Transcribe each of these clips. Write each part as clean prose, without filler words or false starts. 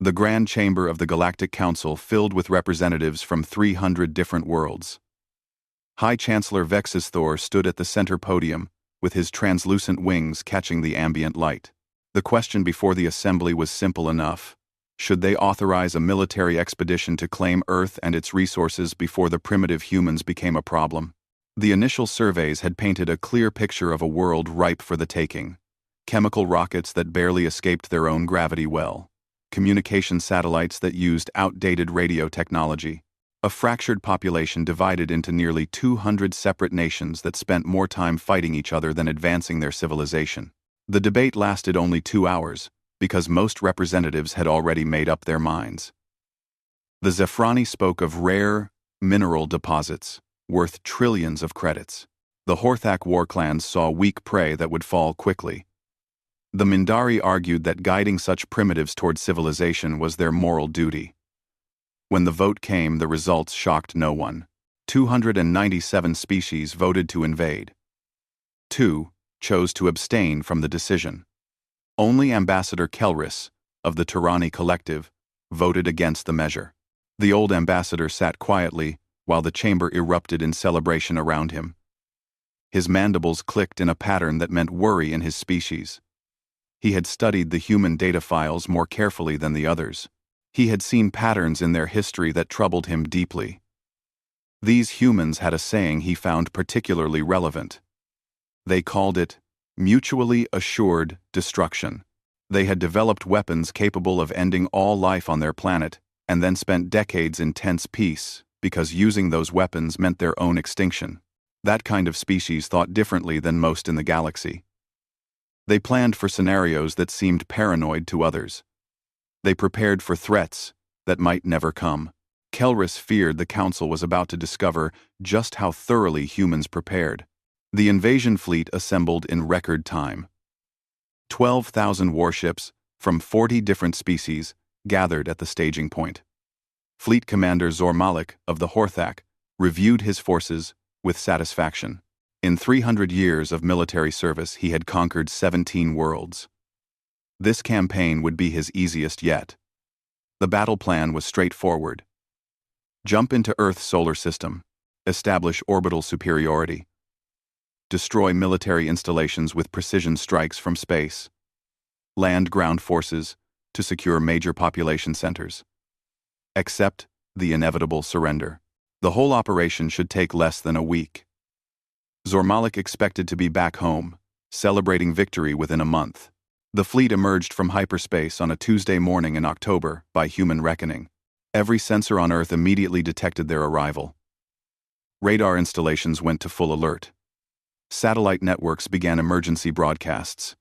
The Grand Chamber of the Galactic Council filled with representatives from 300 different worlds. High Chancellor Vexisthor stood at the center podium, with his translucent wings catching the ambient light. The question before the assembly was simple enough. Should they authorize a military expedition to claim Earth and its resources before the primitive humans became a problem? The initial surveys had painted a clear picture of a world ripe for the taking. Chemical rockets that barely escaped their own gravity well. Communication satellites that used outdated radio technology. A fractured population divided into nearly 200 separate nations that spent more time fighting each other than advancing their civilization. The debate lasted only 2 hours, because most representatives had already made up their minds. The Zephrani spoke of rare, mineral deposits, worth trillions of credits. The Horthak war clans saw weak prey that would fall quickly. The Mindari argued that guiding such primitives toward civilization was their moral duty. When the vote came, the results shocked no one. 297 species voted to invade. 2 chose to abstain from the decision. Only Ambassador Kelris, of the Tirani Collective, voted against the measure. The old ambassador sat quietly while the chamber erupted in celebration around him. His mandibles clicked in a pattern that meant worry in his species. He had studied the human data files more carefully than the others. He had seen patterns in their history that troubled him deeply. These humans had a saying he found particularly relevant. They called it mutually assured destruction. They had developed weapons capable of ending all life on their planet, and then spent decades in tense peace, because using those weapons meant their own extinction. That kind of species thought differently than most in the galaxy. They planned for scenarios that seemed paranoid to others. They prepared for threats that might never come. Kelris feared the Council was about to discover just how thoroughly humans prepared. The invasion fleet assembled in record time. 12,000 warships from 40 different species gathered at the staging point. Fleet Commander Zormalik of the Horthak reviewed his forces with satisfaction. In 300 years of military service, he had conquered 17 worlds. This campaign would be his easiest yet. The battle plan was straightforward. Jump into Earth's solar system, establish orbital superiority, destroy military installations with precision strikes from space, land ground forces to secure major population centers. Accept the inevitable surrender. The whole operation should take less than a week. Zormalik expected to be back home, celebrating victory within a month. The fleet emerged from hyperspace on a Tuesday morning in October, by human reckoning. Every sensor on Earth immediately detected their arrival. Radar installations went to full alert. Satellite networks began emergency broadcasts.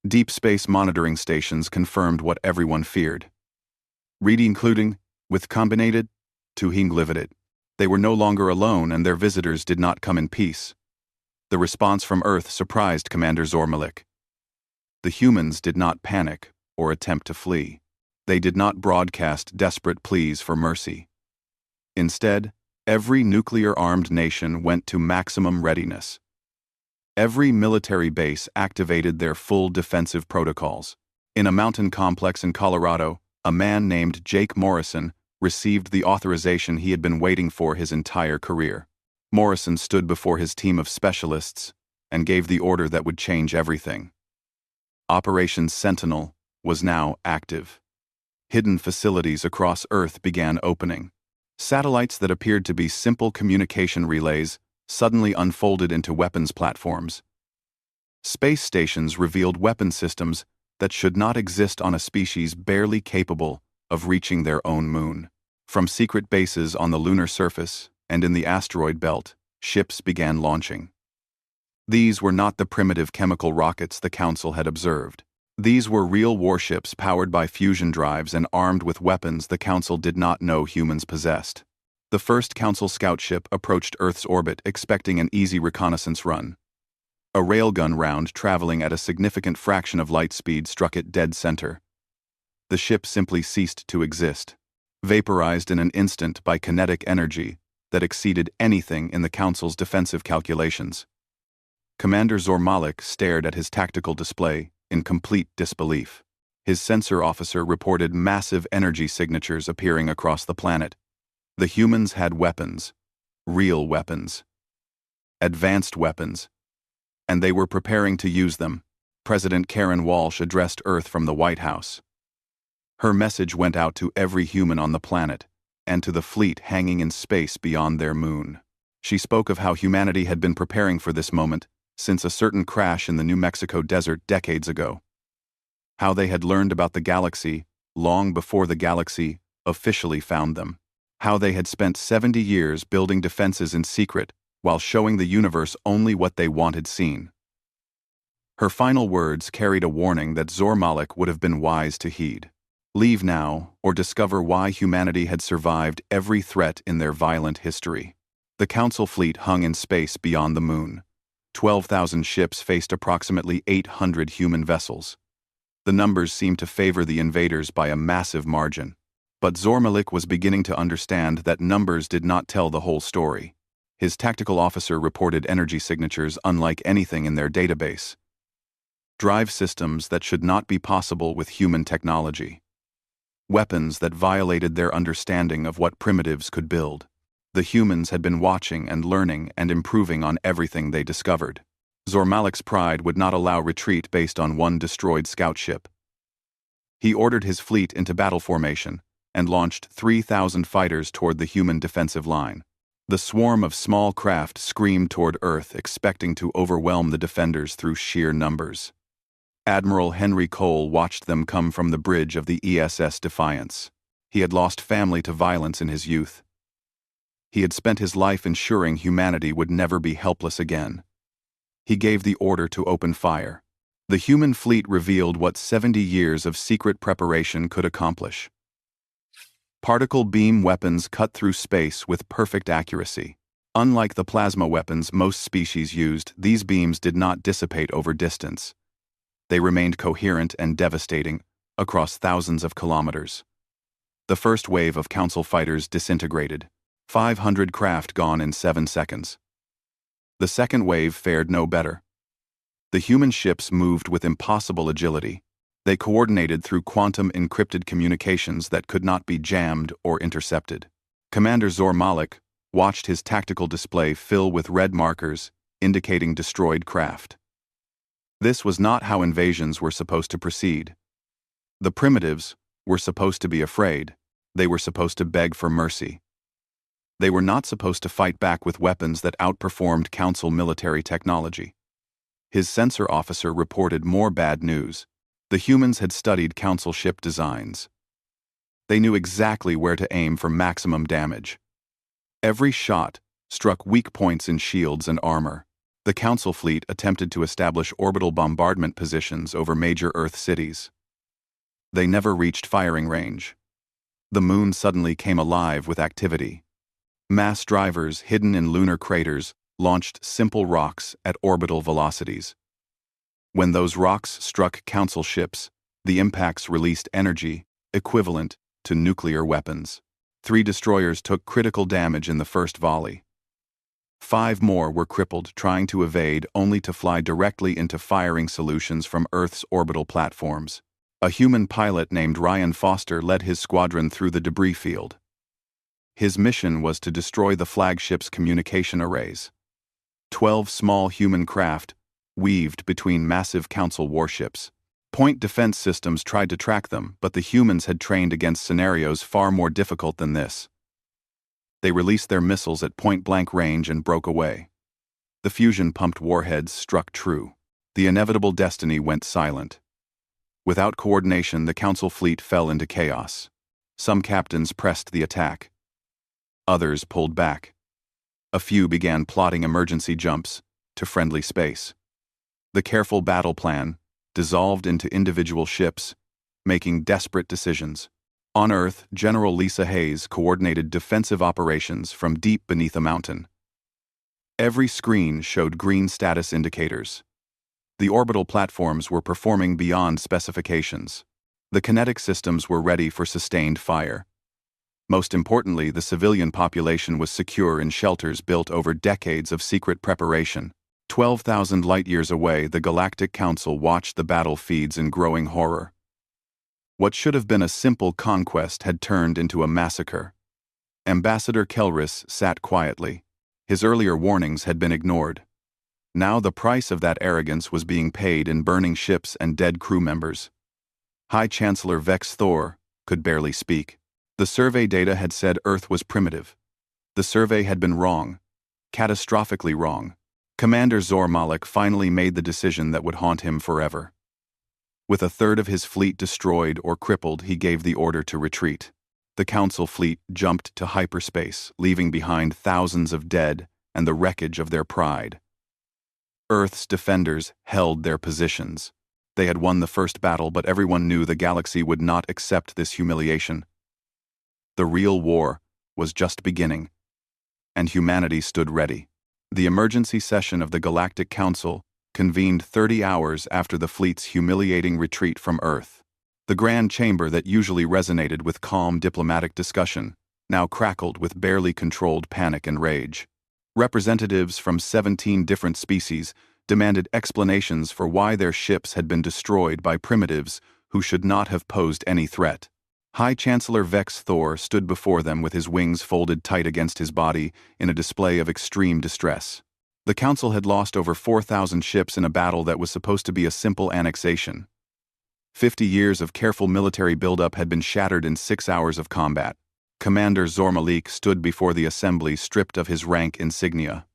Deep space monitoring stations confirmed what everyone feared. Reedy including, with combinated, to hinglivided. They were no longer alone and their visitors did not come in peace. The response from Earth surprised Commander Zormalik. The humans did not panic or attempt to flee. They did not broadcast desperate pleas for mercy. Instead, every nuclear-armed nation went to maximum readiness. Every military base activated their full defensive protocols. In a mountain complex in Colorado, a man named Jake Morrison received the authorization he had been waiting for his entire career. Morrison stood before his team of specialists and gave the order that would change everything. Operation Sentinel was now active. Hidden facilities across Earth began opening. Satellites that appeared to be simple communication relays suddenly unfolded into weapons platforms. Space stations revealed weapon systems that should not exist on a species barely capable of reaching their own moon. From secret bases on the lunar surface and in the asteroid belt, ships began launching. These were not the primitive chemical rockets the Council had observed. These were real warships powered by fusion drives and armed with weapons the Council did not know humans possessed. The first Council scout ship approached Earth's orbit expecting an easy reconnaissance run. A railgun round traveling at a significant fraction of light speed struck it dead center. The ship simply ceased to exist, vaporized in an instant by kinetic energy that exceeded anything in the Council's defensive calculations. Commander Zormalik stared at his tactical display in complete disbelief. His sensor officer reported massive energy signatures appearing across the planet. The humans had weapons, real weapons, advanced weapons, and they were preparing to use them. President Karen Walsh addressed Earth from the White House. Her message went out to every human on the planet, and to the fleet hanging in space beyond their moon. She spoke of how humanity had been preparing for this moment since a certain crash in the New Mexico desert decades ago. How they had learned about the galaxy long before the galaxy officially found them. How they had spent 70 years building defenses in secret while showing the universe only what they wanted seen. Her final words carried a warning that Zor-Malik would have been wise to heed. Leave now, or discover why humanity had survived every threat in their violent history. The Council fleet hung in space beyond the moon. 12,000 ships faced approximately 800 human vessels. The numbers seemed to favor the invaders by a massive margin. But Zor-Malik was beginning to understand that numbers did not tell the whole story. His tactical officer reported energy signatures unlike anything in their database. Drive systems that should not be possible with human technology. Weapons that violated their understanding of what primitives could build. The humans had been watching and learning and improving on everything they discovered. Zor-Malik's pride would not allow retreat based on one destroyed scout ship. He ordered his fleet into battle formation and launched 3,000 fighters toward the human defensive line. The swarm of small craft screamed toward Earth, expecting to overwhelm the defenders through sheer numbers. Admiral Henry Cole watched them come from the bridge of the ESS Defiance. He had lost family to violence in his youth. He had spent his life ensuring humanity would never be helpless again. He gave the order to open fire. The human fleet revealed what 70 years of secret preparation could accomplish. Particle beam weapons cut through space with perfect accuracy. Unlike the plasma weapons most species used, these beams did not dissipate over distance. They remained coherent and devastating across thousands of kilometers. The first wave of Council fighters disintegrated, 500 craft gone in 7 seconds. The second wave fared no better. The human ships moved with impossible agility. They coordinated through quantum-encrypted communications that could not be jammed or intercepted. Commander Zor-Malik watched his tactical display fill with red markers indicating destroyed craft. This was not how invasions were supposed to proceed. The primitives were supposed to be afraid. They were supposed to beg for mercy. They were not supposed to fight back with weapons that outperformed Council military technology. His sensor officer reported more bad news. The humans had studied Council ship designs. They knew exactly where to aim for maximum damage. Every shot struck weak points in shields and armor. The Council fleet attempted to establish orbital bombardment positions over major Earth cities. They never reached firing range. The moon suddenly came alive with activity. Mass drivers hidden in lunar craters launched simple rocks at orbital velocities. When those rocks struck Council ships, the impacts released energy equivalent to nuclear weapons. 3 destroyers took critical damage in the first volley. 5 more were crippled trying to evade, only to fly directly into firing solutions from Earth's orbital platforms. A human pilot named Ryan Foster led his squadron through the debris field. His mission was to destroy the flagship's communication arrays. 12 small human craft weaved between massive Council warships. Point defense systems tried to track them, but the humans had trained against scenarios far more difficult than this. They released their missiles at point-blank range and broke away. The fusion-pumped warheads struck true. The inevitable destiny went silent. Without coordination, the Council fleet fell into chaos. Some captains pressed the attack. Others pulled back. A few began plotting emergency jumps to friendly space. The careful battle plan dissolved into individual ships, making desperate decisions. On Earth, General Lisa Hayes coordinated defensive operations from deep beneath a mountain. Every screen showed green status indicators. The orbital platforms were performing beyond specifications. The kinetic systems were ready for sustained fire. Most importantly, the civilian population was secure in shelters built over decades of secret preparation. 12,000 light-years away, the Galactic Council watched the battlefields in growing horror. What should have been a simple conquest had turned into a massacre. Ambassador Kelris sat quietly. His earlier warnings had been ignored. Now the price of that arrogance was being paid in burning ships and dead crew members. High Chancellor Vex Thor could barely speak. The survey data had said Earth was primitive. The survey had been wrong. Catastrophically wrong. Commander Zor Malik finally made the decision that would haunt him forever. With a third of his fleet destroyed or crippled, he gave the order to retreat. The Council fleet jumped to hyperspace, leaving behind thousands of dead and the wreckage of their pride. Earth's defenders held their positions. They had won the first battle, but everyone knew the galaxy would not accept this humiliation. The real war was just beginning, and humanity stood ready. The emergency session of the Galactic Council convened 30 hours after the fleet's humiliating retreat from Earth. The grand chamber that usually resonated with calm diplomatic discussion now crackled with barely controlled panic and rage. Representatives from 17 different species demanded explanations for why their ships had been destroyed by primitives who should not have posed any threat. High Chancellor Vex Thor stood before them with his wings folded tight against his body in a display of extreme distress. The Council had lost over 4,000 ships in a battle that was supposed to be a simple annexation. 50 years of careful military buildup had been shattered in 6 hours of combat. Commander Zor Malik stood before the assembly stripped of his rank insignia.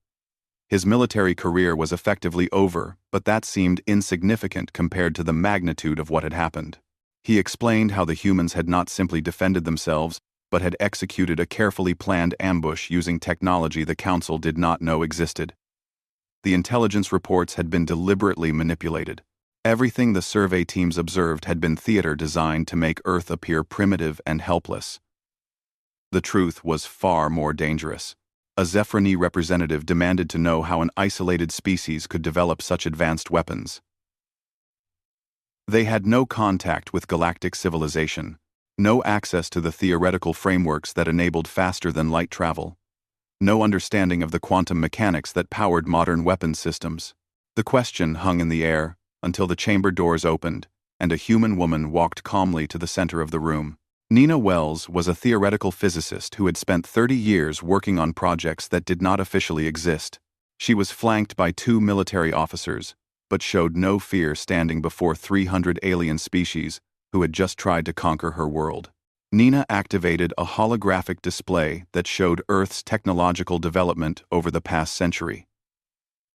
His military career was effectively over, but that seemed insignificant compared to the magnitude of what had happened. He explained how the humans had not simply defended themselves, but had executed a carefully planned ambush using technology the Council did not know existed. The intelligence reports had been deliberately manipulated. Everything the survey teams observed had been theater designed to make Earth appear primitive and helpless. The truth was far more dangerous. A Zephrani representative demanded to know how an isolated species could develop such advanced weapons. They had no contact with galactic civilization, no access to the theoretical frameworks that enabled faster-than-light travel, no understanding of the quantum mechanics that powered modern weapons systems. The question hung in the air until the chamber doors opened and a human woman walked calmly to the center of the room. Nina Wells was a theoretical physicist who had spent 30 years working on projects that did not officially exist. She was flanked by 2 military officers, but showed no fear standing before 300 alien species who had just tried to conquer her world. Nina activated a holographic display that showed Earth's technological development over the past century.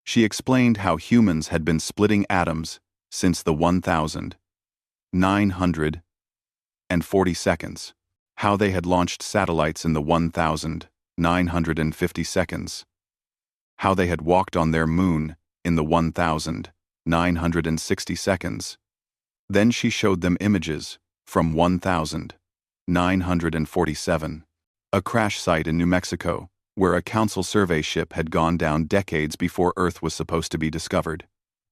She explained how humans had been splitting atoms since the 1,940 seconds, how they had launched satellites in the 1,950 seconds, how they had walked on their moon in the 1,960 seconds. Then she showed them images from 1,947, a crash site in New Mexico, where a Council survey ship had gone down decades before Earth was supposed to be discovered.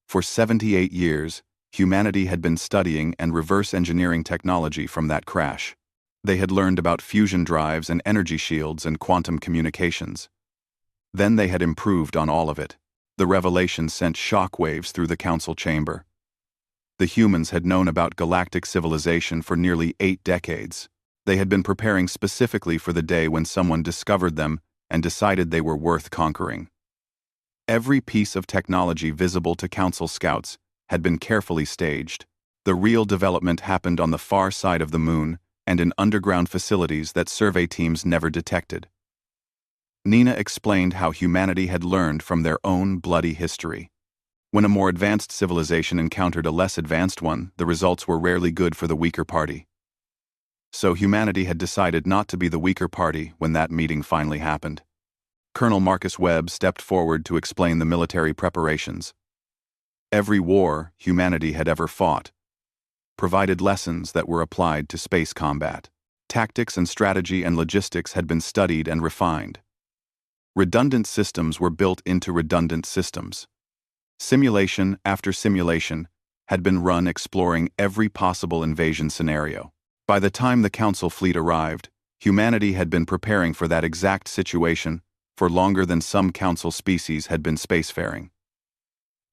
For 78 years, humanity had been studying and reverse engineering technology from that crash. They had learned about fusion drives and energy shields and quantum communications. Then they had improved on all of it. The revelation sent shockwaves through the Council chamber. The humans had known about galactic civilization for nearly 8 decades. They had been preparing specifically for the day when someone discovered them and decided they were worth conquering. Every piece of technology visible to Council scouts had been carefully staged. The real development happened on the far side of the moon and in underground facilities that survey teams never detected. Nina explained how humanity had learned from their own bloody history. When a more advanced civilization encountered a less advanced one, the results were rarely good for the weaker party. So humanity had decided not to be the weaker party when that meeting finally happened. Colonel Marcus Webb stepped forward to explain the military preparations. Every war humanity had ever fought provided lessons that were applied to space combat. Tactics and strategy and logistics had been studied and refined. Redundant systems were built into redundant systems. Simulation after simulation had been run exploring every possible invasion scenario. By the time the Council fleet arrived, humanity had been preparing for that exact situation for longer than some Council species had been spacefaring.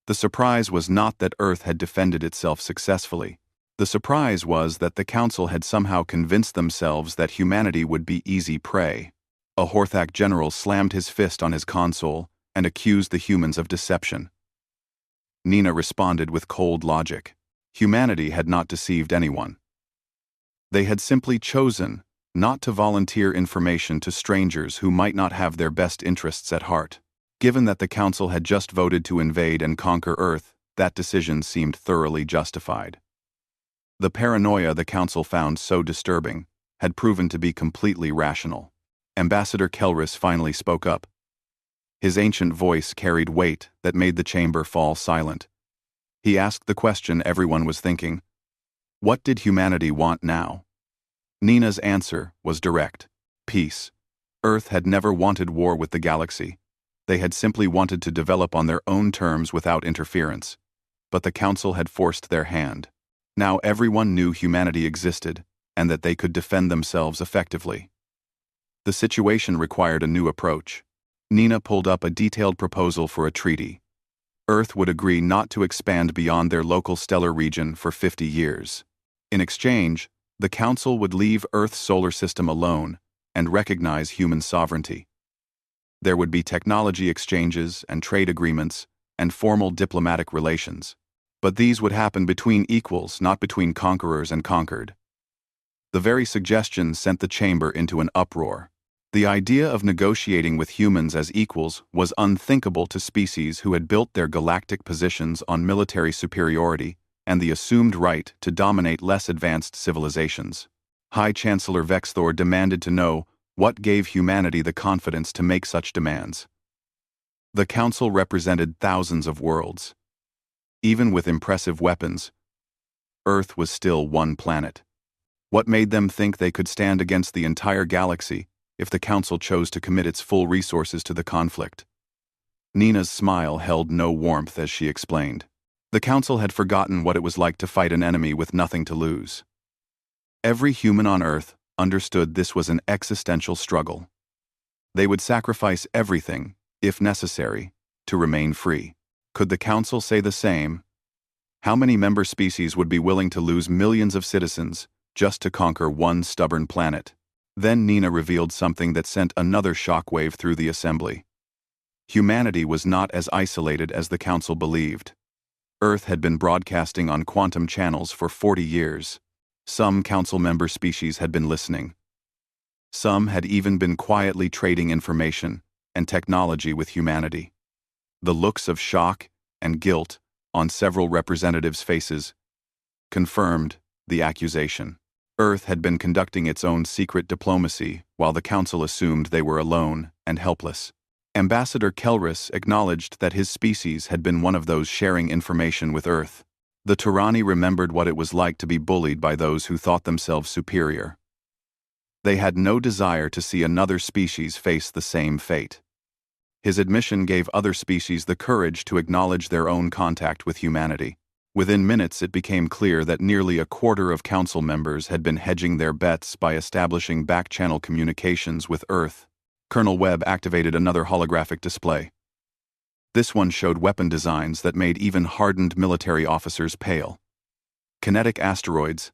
The surprise was not that Earth had defended itself successfully. The surprise was that the council had somehow convinced themselves that humanity would be easy prey. A Horthak general slammed his fist on his console and accused the humans of deception. Nina responded with cold logic. Humanity had not deceived anyone. They had simply chosen not to volunteer information to strangers who might not have their best interests at heart. Given that the council had just voted to invade and conquer Earth, that decision seemed thoroughly justified. The paranoia the council found so disturbing had proven to be completely rational. Ambassador Kelris finally spoke up. His ancient voice carried weight that made the chamber fall silent. He asked the question everyone was thinking. What did humanity want now? Nina's answer was direct. Peace. Earth had never wanted war with the galaxy. They had simply wanted to develop on their own terms without interference. But the council had forced their hand. Now everyone knew humanity existed, and that they could defend themselves effectively. The situation required a new approach. Nina pulled up a detailed proposal for a treaty. Earth would agree not to expand beyond their local stellar region for 50 years. In exchange, the Council would leave Earth's solar system alone and recognize human sovereignty. There would be technology exchanges and trade agreements and formal diplomatic relations. But these would happen between equals, not between conquerors and conquered. The very suggestion sent the chamber into an uproar. The idea of negotiating with humans as equals was unthinkable to species who had built their galactic positions on military superiority and the assumed right to dominate less advanced civilizations. High Chancellor Vexthor demanded to know what gave humanity the confidence to make such demands. The Council represented thousands of worlds. Even with impressive weapons, Earth was still one planet. What made them think they could stand against the entire galaxy if the Council chose to commit its full resources to the conflict? Nina's smile held no warmth as she explained. The Council had forgotten what it was like to fight an enemy with nothing to lose. Every human on Earth understood this was an existential struggle. They would sacrifice everything, if necessary, to remain free. Could the Council say the same? How many member species would be willing to lose millions of citizens just to conquer one stubborn planet? Then Nina revealed something that sent another shockwave through the assembly. Humanity was not as isolated as the Council believed. Earth had been broadcasting on quantum channels for 40 years. Some Council member species had been listening. Some had even been quietly trading information and technology with humanity. The looks of shock and guilt on several representatives' faces confirmed the accusation. Earth had been conducting its own secret diplomacy while the Council assumed they were alone and helpless. Ambassador Kelris acknowledged that his species had been one of those sharing information with Earth. The Turani remembered what it was like to be bullied by those who thought themselves superior. They had no desire to see another species face the same fate. His admission gave other species the courage to acknowledge their own contact with humanity. Within minutes it became clear that nearly a quarter of Council members had been hedging their bets by establishing back-channel communications with Earth. Colonel Webb activated another holographic display. This one showed weapon designs that made even hardened military officers pale. Kinetic asteroids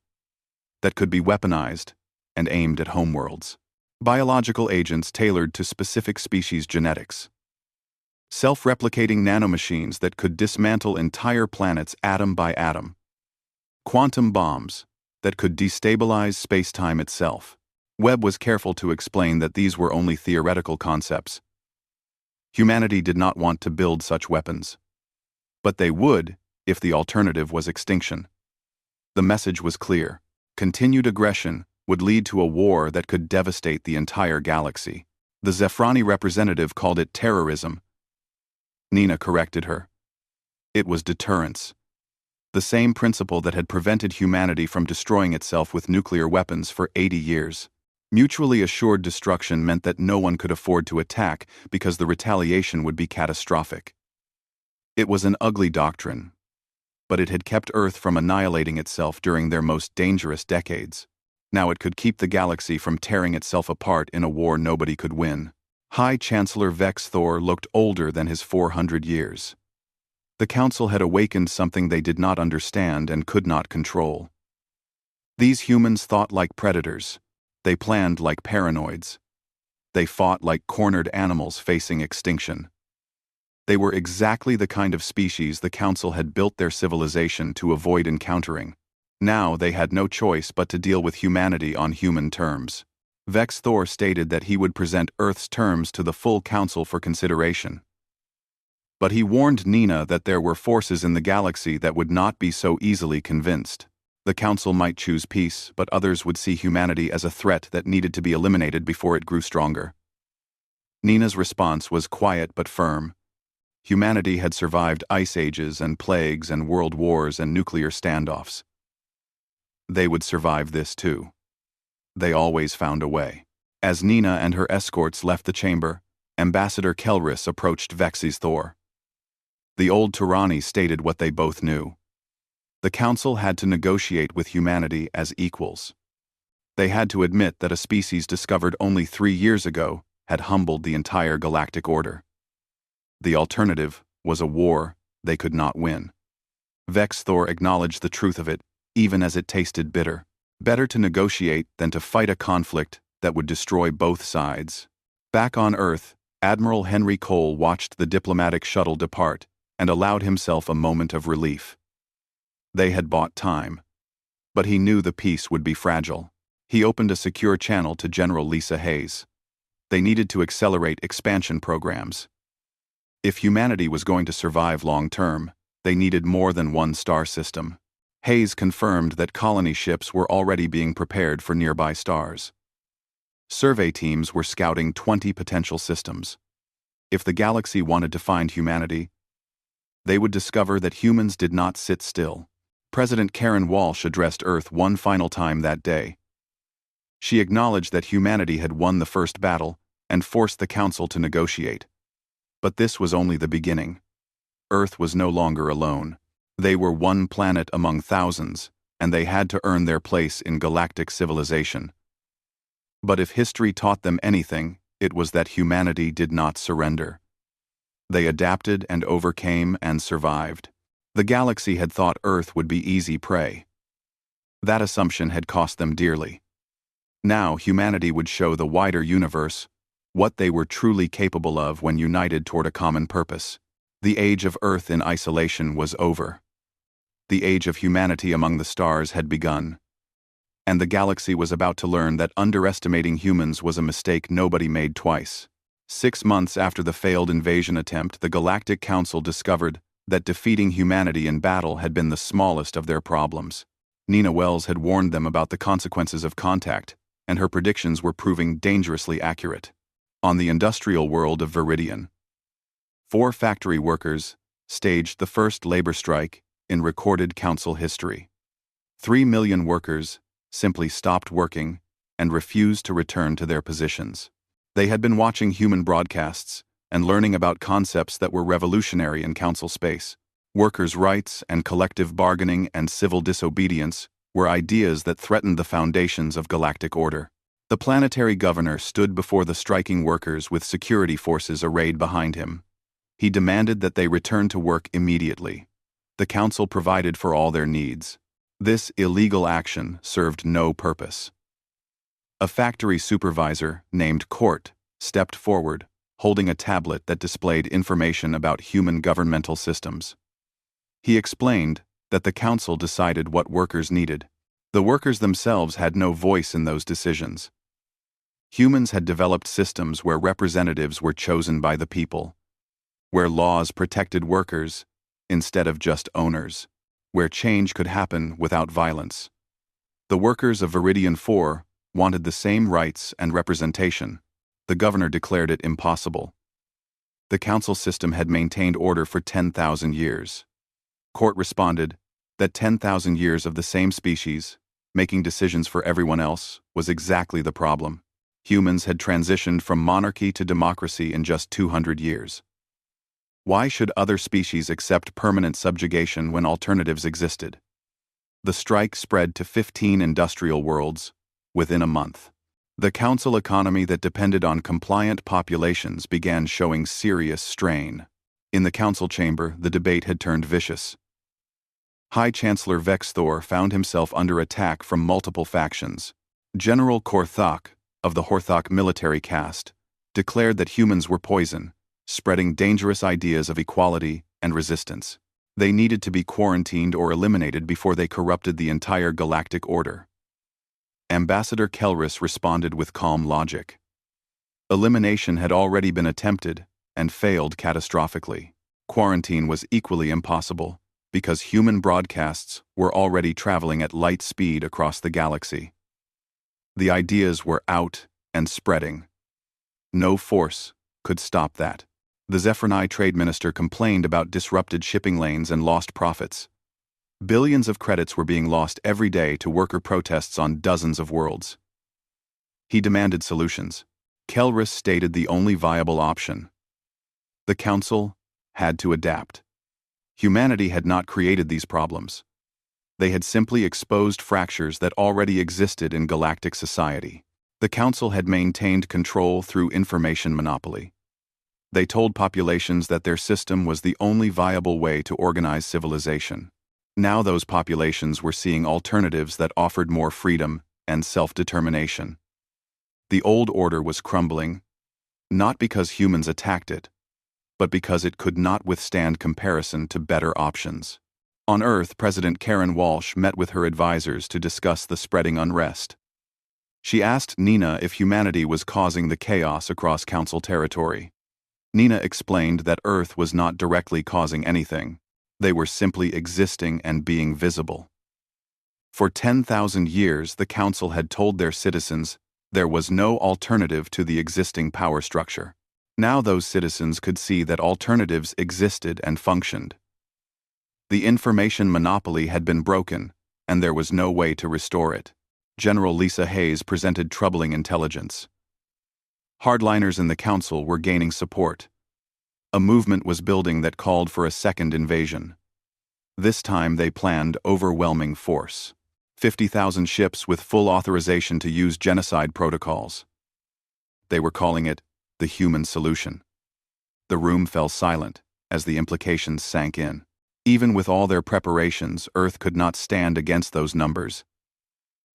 that could be weaponized and aimed at homeworlds. Biological agents tailored to specific species genetics. Self-replicating nanomachines that could dismantle entire planets atom by atom. Quantum bombs that could destabilize space-time itself. Webb was careful to explain that these were only theoretical concepts. Humanity did not want to build such weapons. But they would if the alternative was extinction. The message was clear. Continued aggression would lead to a war that could devastate the entire galaxy. The Zephrani representative called it terrorism. Nina corrected her. It was deterrence. The same principle that had prevented humanity from destroying itself with nuclear weapons for 80 years. Mutually assured destruction meant that no one could afford to attack because the retaliation would be catastrophic. It was an ugly doctrine, but it had kept Earth from annihilating itself during their most dangerous decades. Now it could keep the galaxy from tearing itself apart in a war nobody could win. High Chancellor Vexthor looked older than his 400 years. The Council had awakened something they did not understand and could not control. These humans thought like predators. They planned like paranoids. They fought like cornered animals facing extinction. They were exactly the kind of species the Council had built their civilization to avoid encountering. Now they had no choice but to deal with humanity on human terms. Vex Thor stated that he would present Earth's terms to the full Council for consideration. But he warned Nina that there were forces in the galaxy that would not be so easily convinced. The Council might choose peace, but others would see humanity as a threat that needed to be eliminated before it grew stronger. Nina's response was quiet but firm. Humanity had survived ice ages and plagues and world wars and nuclear standoffs. They would survive this too. They always found a way. As Nina and her escorts left the chamber, Ambassador Kelris approached Vex's Thor. The old Turani stated what they both knew. The Council had to negotiate with humanity as equals. They had to admit that a species discovered only 3 years ago had humbled the entire galactic order. The alternative was a war they could not win. Vex Thor acknowledged the truth of it, even as it tasted bitter. Better to negotiate than to fight a conflict that would destroy both sides. Back on Earth, Admiral Henry Cole watched the diplomatic shuttle depart and allowed himself a moment of relief. They had bought time. But he knew the peace would be fragile. He opened a secure channel to General Lisa Hayes. They needed to accelerate expansion programs. If humanity was going to survive long-term, they needed more than one star system. Hayes confirmed that colony ships were already being prepared for nearby stars. Survey teams were scouting 20 potential systems. If the galaxy wanted to find humanity, they would discover that humans did not sit still. President Karen Walsh addressed Earth one final time that day. She acknowledged that humanity had won the first battle and forced the Council to negotiate. But this was only the beginning. Earth was no longer alone. They were one planet among thousands, and they had to earn their place in galactic civilization. But if history taught them anything, it was that humanity did not surrender. They adapted and overcame and survived. The galaxy had thought Earth would be easy prey. That assumption had cost them dearly. Now humanity would show the wider universe what they were truly capable of when united toward a common purpose. The age of Earth in isolation was over. The age of humanity among the stars had begun. And the galaxy was about to learn that underestimating humans was a mistake nobody made twice. 6 months after the failed invasion attempt, the Galactic Council discovered that defeating humanity in battle had been the smallest of their problems. Nina Wells had warned them about the consequences of contact, and her predictions were proving dangerously accurate. On the industrial world of Viridian, 4 factory workers staged the first labor strike in recorded Council history. 3 million workers simply stopped working and refused to return to their positions. They had been watching human broadcasts and learning about concepts that were revolutionary in Council space. Workers' rights and collective bargaining and civil disobedience were ideas that threatened the foundations of galactic order. The planetary governor stood before the striking workers with security forces arrayed behind him. He demanded that they return to work immediately. The Council provided for all their needs. This illegal action served no purpose. A factory supervisor named Court stepped forward, holding a tablet that displayed information about human governmental systems. He explained that the Council decided what workers needed. The workers themselves had no voice in those decisions. Humans had developed systems where representatives were chosen by the people, where laws protected workers instead of just owners, where change could happen without violence. The workers of Viridian 4 wanted the same rights and representation. The governor declared it impossible. The Council system had maintained order for 10,000 years. Court responded that 10,000 years of the same species, making decisions for everyone else, was exactly the problem. Humans had transitioned from monarchy to democracy in just 200 years. Why should other species accept permanent subjugation when alternatives existed? The strike spread to 15 industrial worlds within a month. The Council economy that depended on compliant populations began showing serious strain. In the Council chamber, the debate had turned vicious. High Chancellor Vex Thor found himself under attack from multiple factions. General Korthok, of the Horthok military caste, declared that humans were poison, spreading dangerous ideas of equality and resistance. They needed to be quarantined or eliminated before they corrupted the entire galactic order. Ambassador Kelrus responded with calm logic. Elimination had already been attempted and failed catastrophically. Quarantine was equally impossible, because human broadcasts were already traveling at light speed across the galaxy. The ideas were out and spreading. No force could stop that. The Zephyrni trade minister complained about disrupted shipping lanes and lost profits. Billions of credits were being lost every day to worker protests on dozens of worlds. He demanded solutions. Kelrus stated the only viable option. The Council had to adapt. Humanity had not created these problems. They had simply exposed fractures that already existed in galactic society. The Council had maintained control through information monopoly. They told populations that their system was the only viable way to organize civilization. Now those populations were seeing alternatives that offered more freedom and self-determination. The old order was crumbling, not because humans attacked it, but because it could not withstand comparison to better options. On Earth, President Karen Walsh met with her advisors to discuss the spreading unrest. She asked Nina if humanity was causing the chaos across Council territory. Nina explained that Earth was not directly causing anything. They were simply existing and being visible. For 10,000 years, the Council had told their citizens there was no alternative to the existing power structure. Now those citizens could see that alternatives existed and functioned. The information monopoly had been broken, and there was no way to restore it. General Lisa Hayes presented troubling intelligence. Hardliners in the Council were gaining support. A movement was building that called for a second invasion. This time they planned overwhelming force. 50,000 ships with full authorization to use genocide protocols. They were calling it the human solution. The room fell silent as the implications sank in. Even with all their preparations, Earth could not stand against those numbers.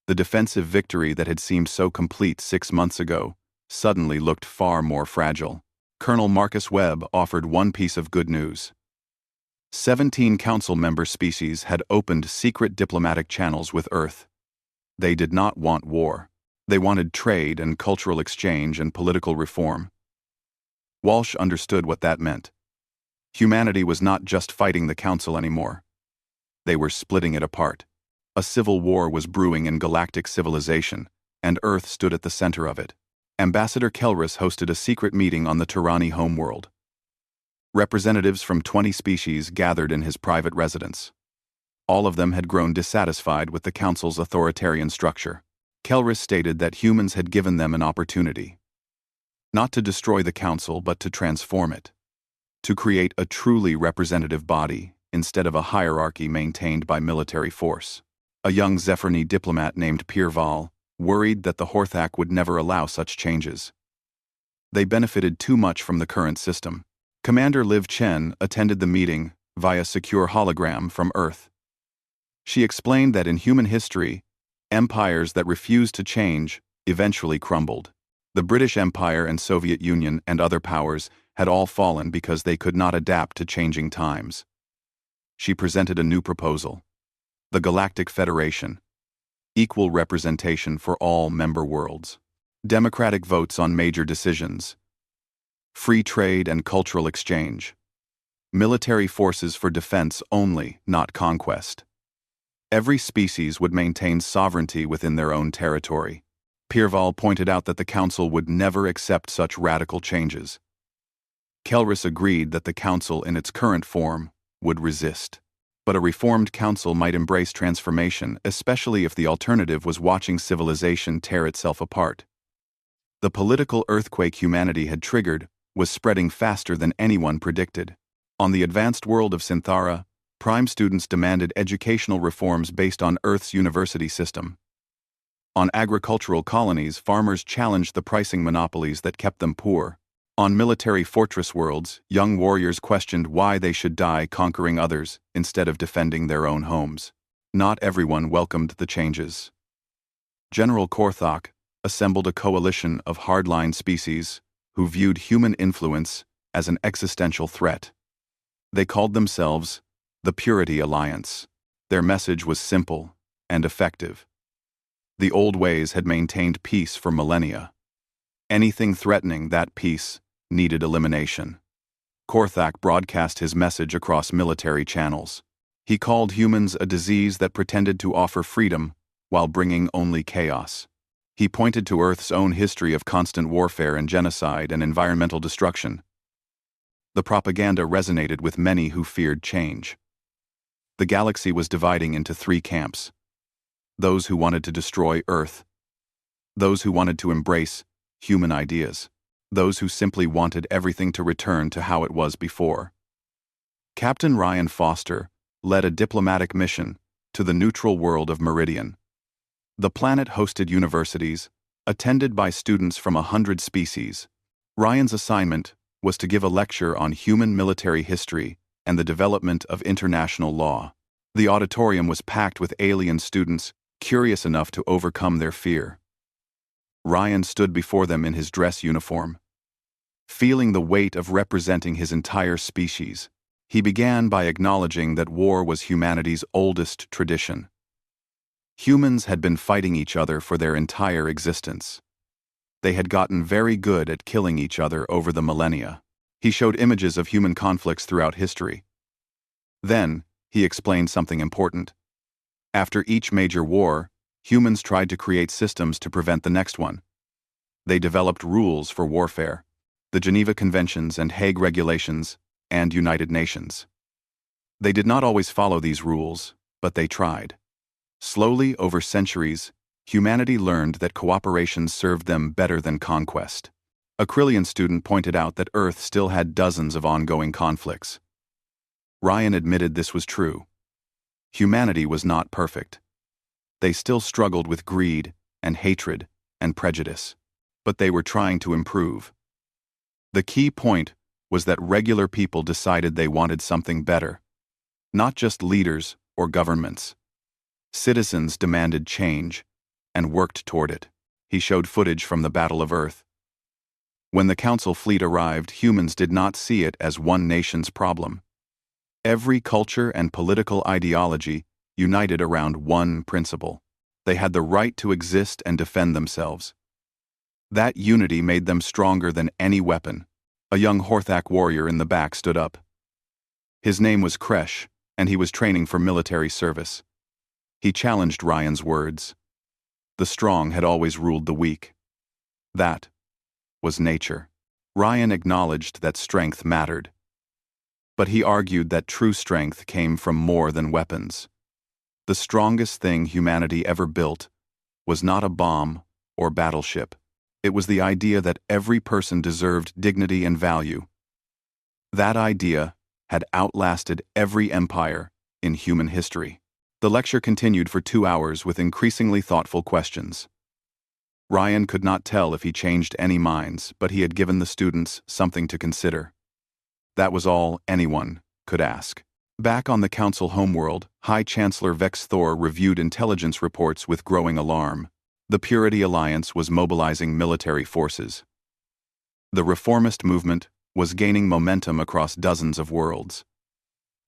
The defensive victory that had seemed so complete 6 months ago suddenly looked far more fragile. Colonel Marcus Webb offered one piece of good news. 17 Council member species had opened secret diplomatic channels with Earth. They did not want war. They wanted trade and cultural exchange and political reform. Walsh understood what that meant. Humanity was not just fighting the Council anymore. They were splitting it apart. A civil war was brewing in galactic civilization, and Earth stood at the center of it. Ambassador Kelrus hosted a secret meeting on the Turani homeworld. Representatives from 20 species gathered in his private residence. All of them had grown dissatisfied with the Council's authoritarian structure. Kelrus stated that humans had given them an opportunity. Not to destroy the Council, but to transform it. To create a truly representative body, instead of a hierarchy maintained by military force. A young Zephyrni diplomat named Pirval worried that the Horthak would never allow such changes. They benefited too much from the current system. Commander Liv Chen attended the meeting via secure hologram from Earth. She explained that in human history, empires that refused to change eventually crumbled. The British Empire and Soviet Union and other powers had all fallen because they could not adapt to changing times. She presented a new proposal. The Galactic Federation. Equal representation for all member worlds. Democratic votes on major decisions. Free trade and cultural exchange. Military forces for defense only, not conquest. Every species would maintain sovereignty within their own territory. Pirval pointed out that the Council would never accept such radical changes. Kelrus agreed that the Council in its current form would resist. But a reformed Council might embrace transformation, especially if the alternative was watching civilization tear itself apart. The political earthquake humanity had triggered was spreading faster than anyone predicted. On the advanced world of Synthara, prime students demanded educational reforms based on Earth's university system. On agricultural colonies, farmers challenged the pricing monopolies that kept them poor. On military fortress worlds, young warriors questioned why they should die conquering others instead of defending their own homes. Not everyone welcomed the changes. General Korthok assembled a coalition of hardline species who viewed human influence as an existential threat. They called themselves the Purity Alliance. Their message was simple and effective. The old ways had maintained peace for millennia. Anything threatening that peace needed elimination. Korthak broadcast his message across military channels. He called humans a disease that pretended to offer freedom while bringing only chaos. He pointed to Earth's own history of constant warfare and genocide and environmental destruction. The propaganda resonated with many who feared change. The galaxy was dividing into three camps: those who wanted to destroy Earth, those who wanted to embrace human ideas, those who simply wanted everything to return to how it was before. Captain Ryan Foster led a diplomatic mission to the neutral world of Meridian. The planet hosted universities, attended by students from 100 species. Ryan's assignment was to give a lecture on human military history and the development of international law. The auditorium was packed with alien students curious enough to overcome their fear. Ryan stood before them in his dress uniform. Feeling the weight of representing his entire species, he began by acknowledging that war was humanity's oldest tradition. Humans had been fighting each other for their entire existence. They had gotten very good at killing each other over the millennia. He showed images of human conflicts throughout history. Then, he explained something important. After each major war, humans tried to create systems to prevent the next one. They developed rules for warfare: the Geneva Conventions and Hague Regulations and United Nations. They did not always follow these rules, but they tried. Slowly, over centuries, humanity learned that cooperation served them better than conquest. A Krillian student pointed out that Earth still had dozens of ongoing conflicts. Ryan admitted this was true. Humanity was not perfect. They still struggled with greed and hatred and prejudice, but they were trying to improve. The key point was that regular people decided they wanted something better. Not just leaders or governments. Citizens demanded change and worked toward it. He showed footage from the Battle of Earth. When the Council fleet arrived, humans did not see it as one nation's problem. Every culture and political ideology united around one principle: they had the right to exist and defend themselves. That unity made them stronger than any weapon. A young Horthak warrior in the back stood up. His name was Kresh, and he was training for military service. He challenged Ryan's words. The strong had always ruled the weak. That was nature. Ryan acknowledged that strength mattered. But he argued that true strength came from more than weapons. The strongest thing humanity ever built was not a bomb or battleship. It was the idea that every person deserved dignity and value. That idea had outlasted every empire in human history. The lecture continued for 2 hours with increasingly thoughtful questions. Ryan could not tell if he changed any minds, but he had given the students something to consider. That was all anyone could ask. Back on the Council homeworld, High Chancellor Vex Thor reviewed intelligence reports with growing alarm. The Purity Alliance was mobilizing military forces. The reformist movement was gaining momentum across dozens of worlds.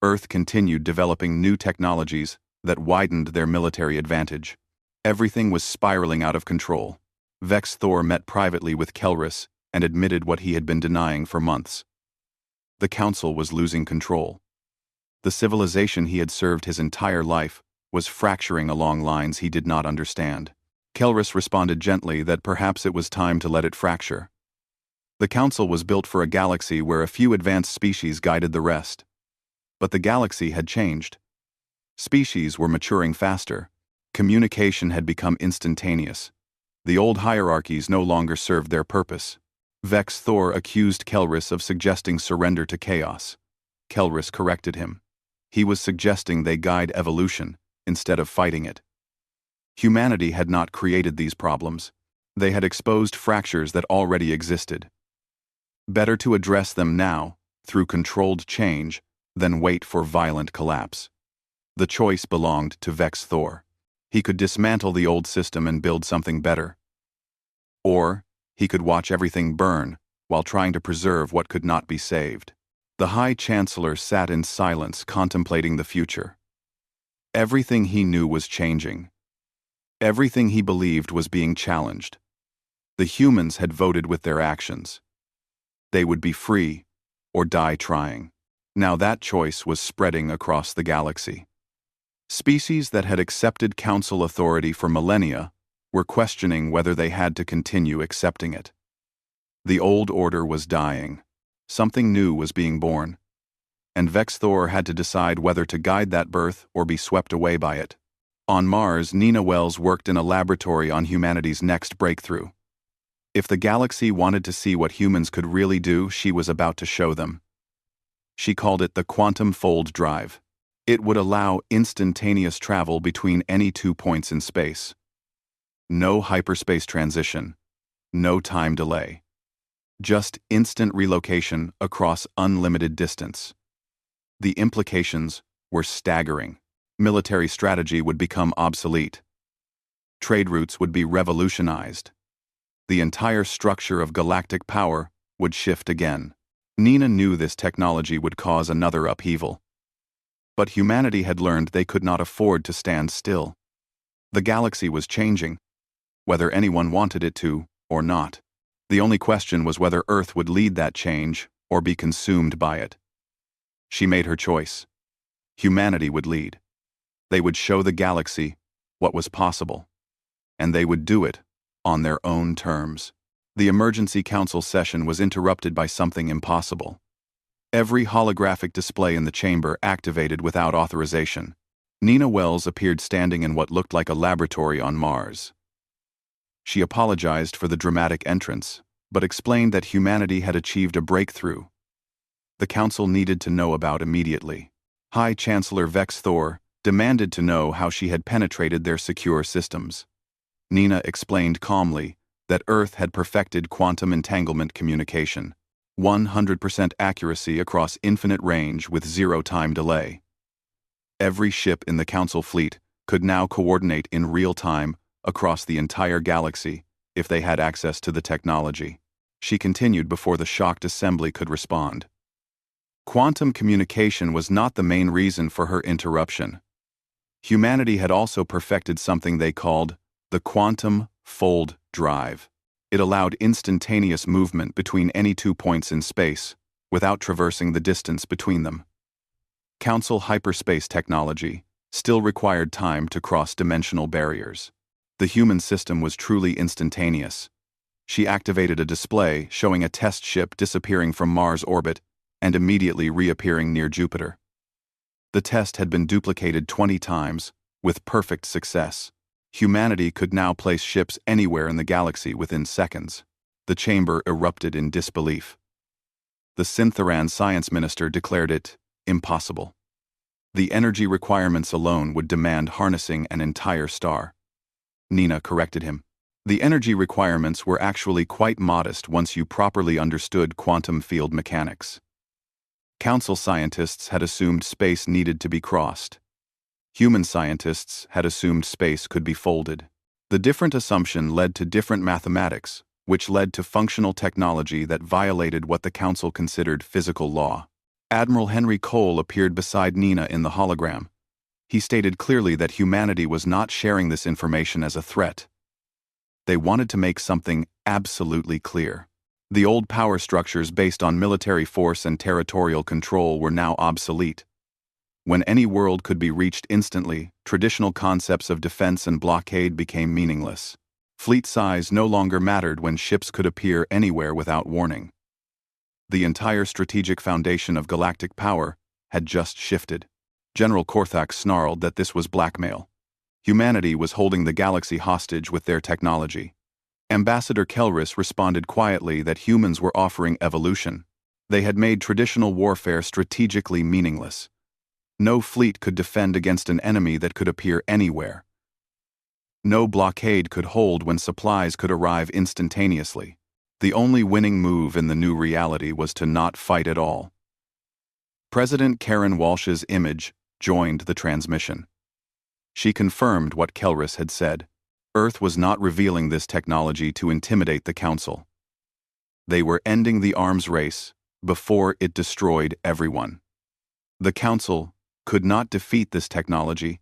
Earth continued developing new technologies that widened their military advantage. Everything was spiraling out of control. Vex Thor met privately with Kelrus and admitted what he had been denying for months. The Council was losing control. The civilization he had served his entire life was fracturing along lines he did not understand. Kelrus responded gently that perhaps it was time to let it fracture. The Council was built for a galaxy where a few advanced species guided the rest. But the galaxy had changed. Species were maturing faster. Communication had become instantaneous. The old hierarchies no longer served their purpose. Vex Thor accused Kelrus of suggesting surrender to chaos. Kelrus corrected him. He was suggesting they guide evolution instead of fighting it. Humanity had not created these problems. They had exposed fractures that already existed. Better to address them now, through controlled change, than wait for violent collapse. The choice belonged to Vex Thor. He could dismantle the old system and build something better. Or, he could watch everything burn, while trying to preserve what could not be saved. The High Chancellor sat in silence, contemplating the future. Everything he knew was changing. Everything he believed was being challenged. The humans had voted with their actions. They would be free, or die trying. Now that choice was spreading across the galaxy. Species that had accepted council authority for millennia were questioning whether they had to continue accepting it. The old order was dying. Something new was being born. And Vex Thor had to decide whether to guide that birth or be swept away by it. On Mars, Nina Wells worked in a laboratory on humanity's next breakthrough. If the galaxy wanted to see what humans could really do, she was about to show them. She called it the Quantum Fold Drive. It would allow instantaneous travel between any 2 points in space. No hyperspace transition. No time delay. Just instant relocation across unlimited distance. The implications were staggering. Military strategy would become obsolete. Trade routes would be revolutionized. The entire structure of galactic power would shift again. Nina knew this technology would cause another upheaval. But humanity had learned they could not afford to stand still. The galaxy was changing, whether anyone wanted it to or not. The only question was whether Earth would lead that change or be consumed by it. She made her choice. Humanity would lead. They would show the galaxy what was possible. And they would do it on their own terms. The emergency council session was interrupted by something impossible. Every holographic display in the chamber activated without authorization. Nina Wells appeared standing in what looked like a laboratory on Mars. She apologized for the dramatic entrance, but explained that humanity had achieved a breakthrough. The council needed to know about immediately. High Chancellor Vex Thor demanded to know how she had penetrated their secure systems. Nina explained calmly that Earth had perfected quantum entanglement communication, 100% accuracy across infinite range with 0 time delay. Every ship in the Council fleet could now coordinate in real time across the entire galaxy if they had access to the technology. She continued before the shocked assembly could respond. Quantum communication was not the main reason for her interruption. Humanity had also perfected something they called the Quantum Fold Drive. It allowed instantaneous movement between any 2 points in space, without traversing the distance between them. Council hyperspace technology still required time to cross dimensional barriers. The human system was truly instantaneous. She activated a display showing a test ship disappearing from Mars orbit and immediately reappearing near Jupiter. The test had been duplicated 20 times, with perfect success. Humanity could now place ships anywhere in the galaxy within seconds. The chamber erupted in disbelief. The Syntheran science minister declared it impossible. The energy requirements alone would demand harnessing an entire star. Nina corrected him. The energy requirements were actually quite modest once you properly understood quantum field mechanics. Council scientists had assumed space needed to be crossed. Human scientists had assumed space could be folded. The different assumption led to different mathematics, which led to functional technology that violated what the Council considered physical law. Admiral Henry Cole appeared beside Nina in the hologram. He stated clearly that humanity was not sharing this information as a threat. They wanted to make something absolutely clear. The old power structures based on military force and territorial control were now obsolete. When any world could be reached instantly, traditional concepts of defense and blockade became meaningless. Fleet size no longer mattered when ships could appear anywhere without warning. The entire strategic foundation of galactic power had just shifted. General Korthak snarled that this was blackmail. Humanity was holding the galaxy hostage with their technology. Ambassador Kelris responded quietly that humans were offering evolution. They had made traditional warfare strategically meaningless. No fleet could defend against an enemy that could appear anywhere. No blockade could hold when supplies could arrive instantaneously. The only winning move in the new reality was to not fight at all. President Karen Walsh's image joined the transmission. She confirmed what Kelris had said. Earth was not revealing this technology to intimidate the Council. They were ending the arms race before it destroyed everyone. The Council could not defeat this technology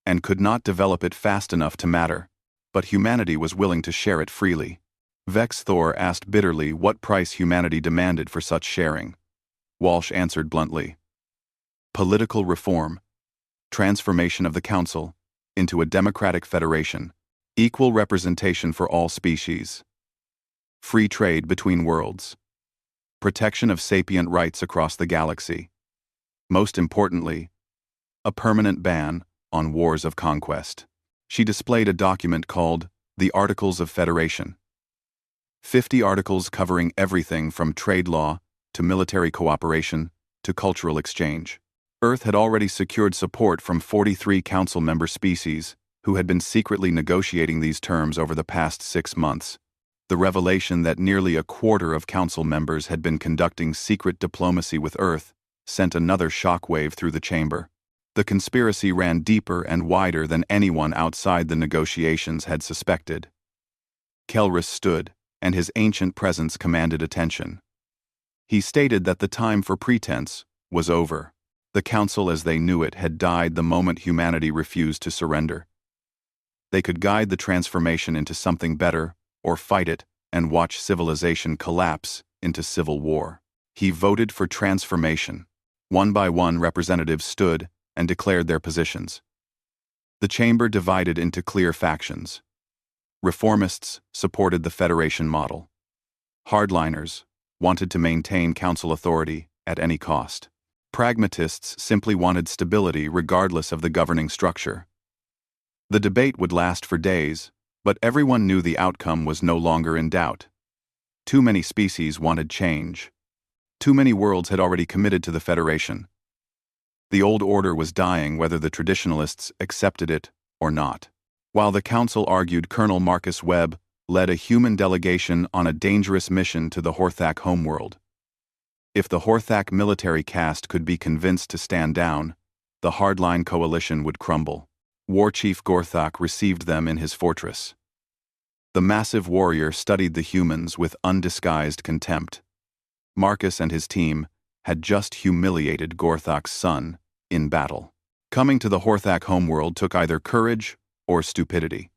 and could not develop it fast enough to matter, but humanity was willing to share it freely. Vex Thor asked bitterly what price humanity demanded for such sharing. Walsh answered bluntly. Political reform, transformation of the Council into a democratic federation, equal representation for all species, free trade between worlds, protection of sapient rights across the galaxy. Most importantly, a permanent ban on wars of conquest. She displayed a document called the Articles of Federation. 50 articles covering everything from trade law to military cooperation to cultural exchange. Earth had already secured support from 43 Council member species who had been secretly negotiating these terms over the past 6 months. The revelation that nearly a quarter of Council members had been conducting secret diplomacy with Earth sent another shockwave through the chamber. The conspiracy ran deeper and wider than anyone outside the negotiations had suspected. Kelris stood, and his ancient presence commanded attention. He stated that the time for pretense was over. The Council as they knew it had died the moment humanity refused to surrender. They could guide the transformation into something better, or fight it and watch civilization collapse into civil war. He voted for transformation. One by one, representatives stood and declared their positions. The chamber divided into clear factions. Reformists supported the Federation model. Hardliners wanted to maintain Council authority at any cost. Pragmatists simply wanted stability regardless of the governing structure. The debate would last for days, but everyone knew the outcome was no longer in doubt. Too many species wanted change. Too many worlds had already committed to the Federation. The old order was dying whether the traditionalists accepted it or not. While the Council argued, Colonel Marcus Webb led a human delegation on a dangerous mission to the Horthak homeworld. If the Horthak military caste could be convinced to stand down, the hardline coalition would crumble. War Chief Gorthak received them in his fortress. The massive warrior studied the humans with undisguised contempt. Marcus and his team had just humiliated Gorthak's son in battle. Coming to the Horthak homeworld took either courage or stupidity.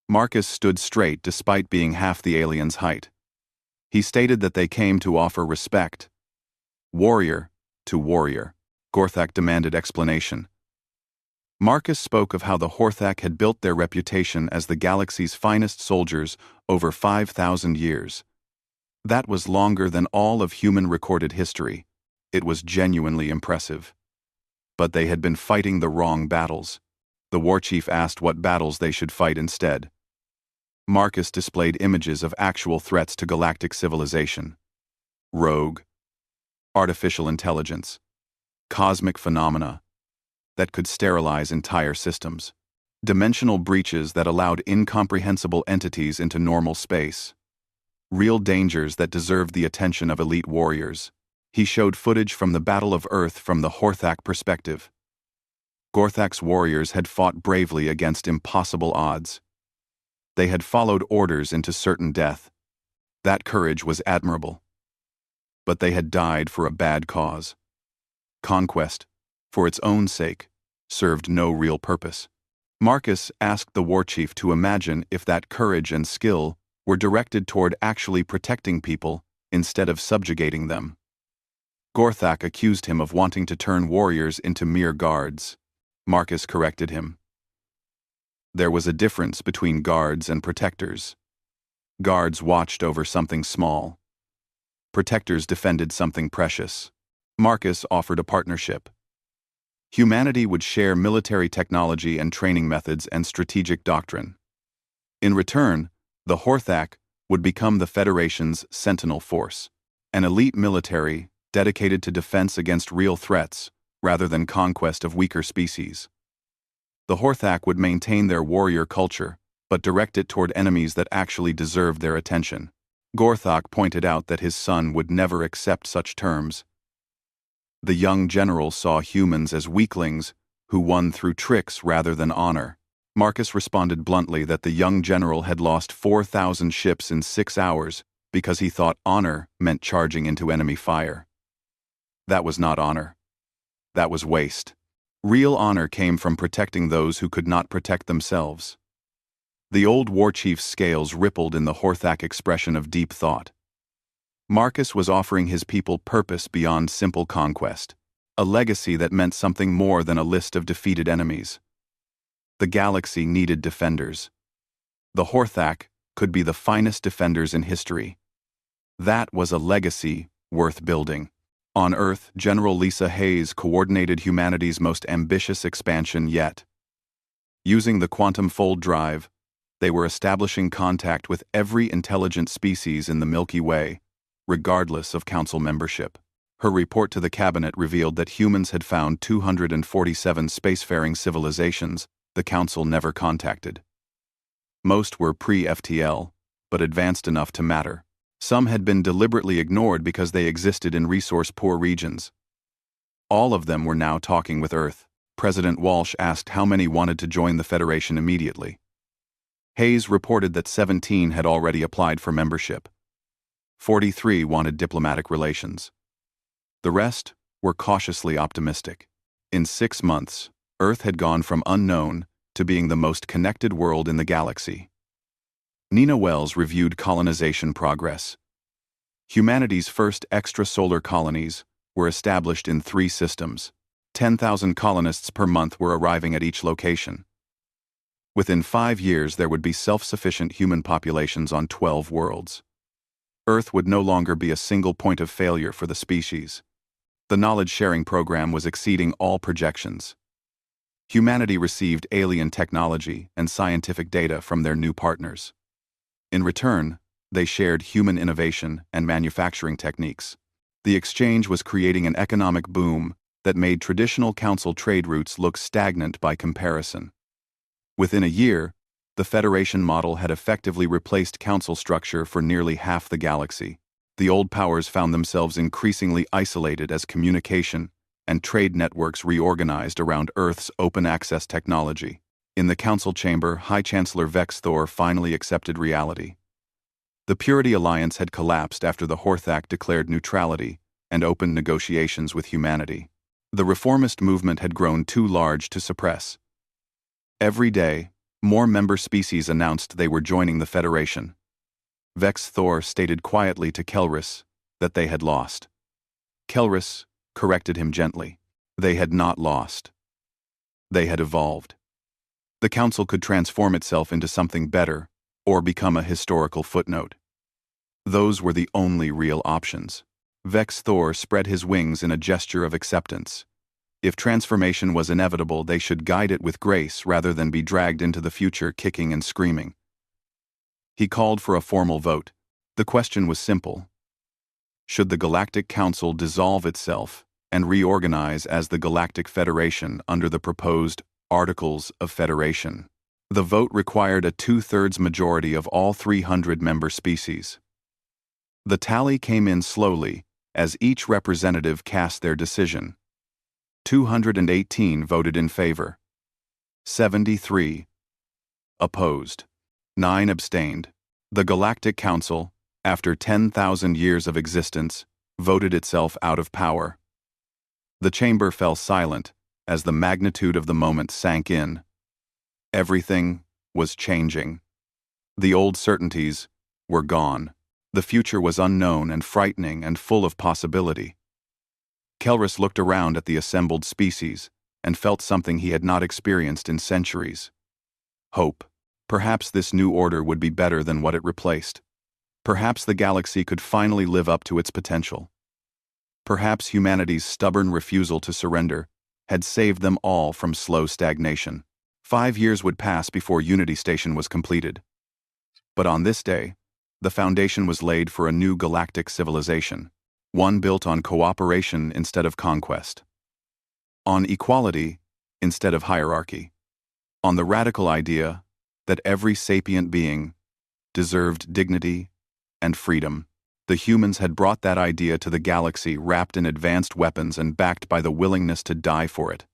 Marcus stood straight despite being half the alien's height. He stated that they came to offer respect. Warrior to warrior. Gorthak demanded explanation. Marcus spoke of how the Horthak had built their reputation as the galaxy's finest soldiers over 5,000 years. That was longer than all of human recorded history. It was genuinely impressive. But they had been fighting the wrong battles. The war chief asked what battles they should fight instead. Marcus displayed images of actual threats to galactic civilization. Rogue, artificial intelligence, cosmic phenomena that could sterilize entire systems, dimensional breaches that allowed incomprehensible entities into normal space, real dangers that deserved the attention of elite warriors. He showed footage from the Battle of Earth from the Horthak perspective. Gorthak's warriors had fought bravely against impossible odds. They had followed orders into certain death. That courage was admirable. But they had died for a bad cause. Conquest, for its own sake, served no real purpose. Marcus asked the war chief to imagine if that courage and skill were directed toward actually protecting people instead of subjugating them. Gorthak accused him of wanting to turn warriors into mere guards. Marcus corrected him. There was a difference between guards and protectors. Guards watched over something small. Protectors defended something precious. Marcus offered a partnership. Humanity would share military technology and training methods and strategic doctrine. In return, the Horthak would become the Federation's sentinel force, an elite military dedicated to defense against real threats rather than conquest of weaker species. The Horthak would maintain their warrior culture, but direct it toward enemies that actually deserved their attention. Gorthok pointed out that his son would never accept such terms. The young general saw humans as weaklings who won through tricks rather than honor. Marcus responded bluntly that the young general had lost 4,000 ships in 6 hours because he thought honor meant charging into enemy fire. That was not honor. That was waste. Real honor came from protecting those who could not protect themselves. The old war chief's scales rippled in the Horthak expression of deep thought. Marcus was offering his people purpose beyond simple conquest, a legacy that meant something more than a list of defeated enemies. The galaxy needed defenders. The Horthak could be the finest defenders in history. That was a legacy worth building. On Earth, General Lisa Hayes coordinated humanity's most ambitious expansion yet. Using the quantum fold drive, they were establishing contact with every intelligent species in the Milky Way, regardless of council membership. Her report to the cabinet revealed that humans had found 247 spacefaring civilizations the council never contacted. Most were pre-FTL, but advanced enough to matter. Some had been deliberately ignored because they existed in resource-poor regions. All of them were now talking with Earth. President Walsh asked how many wanted to join the Federation immediately. Hayes reported that 17 had already applied for membership. 43 wanted diplomatic relations. The rest were cautiously optimistic. In 6 months, Earth had gone from unknown to being the most connected world in the galaxy. Nina Wells reviewed colonization progress. Humanity's first extrasolar colonies were established in 3 systems. 10,000 colonists per month were arriving at each location. Within 5 years, there would be self-sufficient human populations on 12 worlds. Earth would no longer be a single point of failure for the species. The knowledge-sharing program was exceeding all projections. Humanity received alien technology and scientific data from their new partners. In return, they shared human innovation and manufacturing techniques. The exchange was creating an economic boom that made traditional council trade routes look stagnant by comparison. Within a year, the Federation model had effectively replaced council structure for nearly half the galaxy. The old powers found themselves increasingly isolated as communication and trade networks reorganized around Earth's open-access technology. In the council chamber, High Chancellor Vex Thor finally accepted reality. The Purity Alliance had collapsed after the Horthak declared neutrality and opened negotiations with humanity. The reformist movement had grown too large to suppress. Every day, more member species announced they were joining the Federation. Vex Thor stated quietly to Kelrus that they had lost. Kelrus corrected him gently. They had not lost. They had evolved. The Council could transform itself into something better or become a historical footnote. Those were the only real options. Vex Thor spread his wings in a gesture of acceptance. If transformation was inevitable, they should guide it with grace rather than be dragged into the future kicking and screaming. He called for a formal vote. The question was simple. Should the Galactic Council dissolve itself and reorganize as the Galactic Federation under the proposed Articles of Federation? The vote required a 2/3 majority of all 300 member species. The tally came in slowly as each representative cast their decision. 218 voted in favor. 73 opposed. 9 abstained. The Galactic Council, after 10,000 years of existence, voted itself out of power. The chamber fell silent as the magnitude of the moment sank in. Everything was changing. The old certainties were gone. The future was unknown and frightening and full of possibility. Kelrus looked around at the assembled species and felt something he had not experienced in centuries. Hope. Perhaps this new order would be better than what it replaced. Perhaps the galaxy could finally live up to its potential. Perhaps humanity's stubborn refusal to surrender had saved them all from slow stagnation. 5 years would pass before Unity Station was completed. But on this day, the foundation was laid for a new galactic civilization, one built on cooperation instead of conquest, on equality instead of hierarchy, on the radical idea that every sapient being deserved dignity and freedom. The humans had brought that idea to the galaxy wrapped in advanced weapons and backed by the willingness to die for it.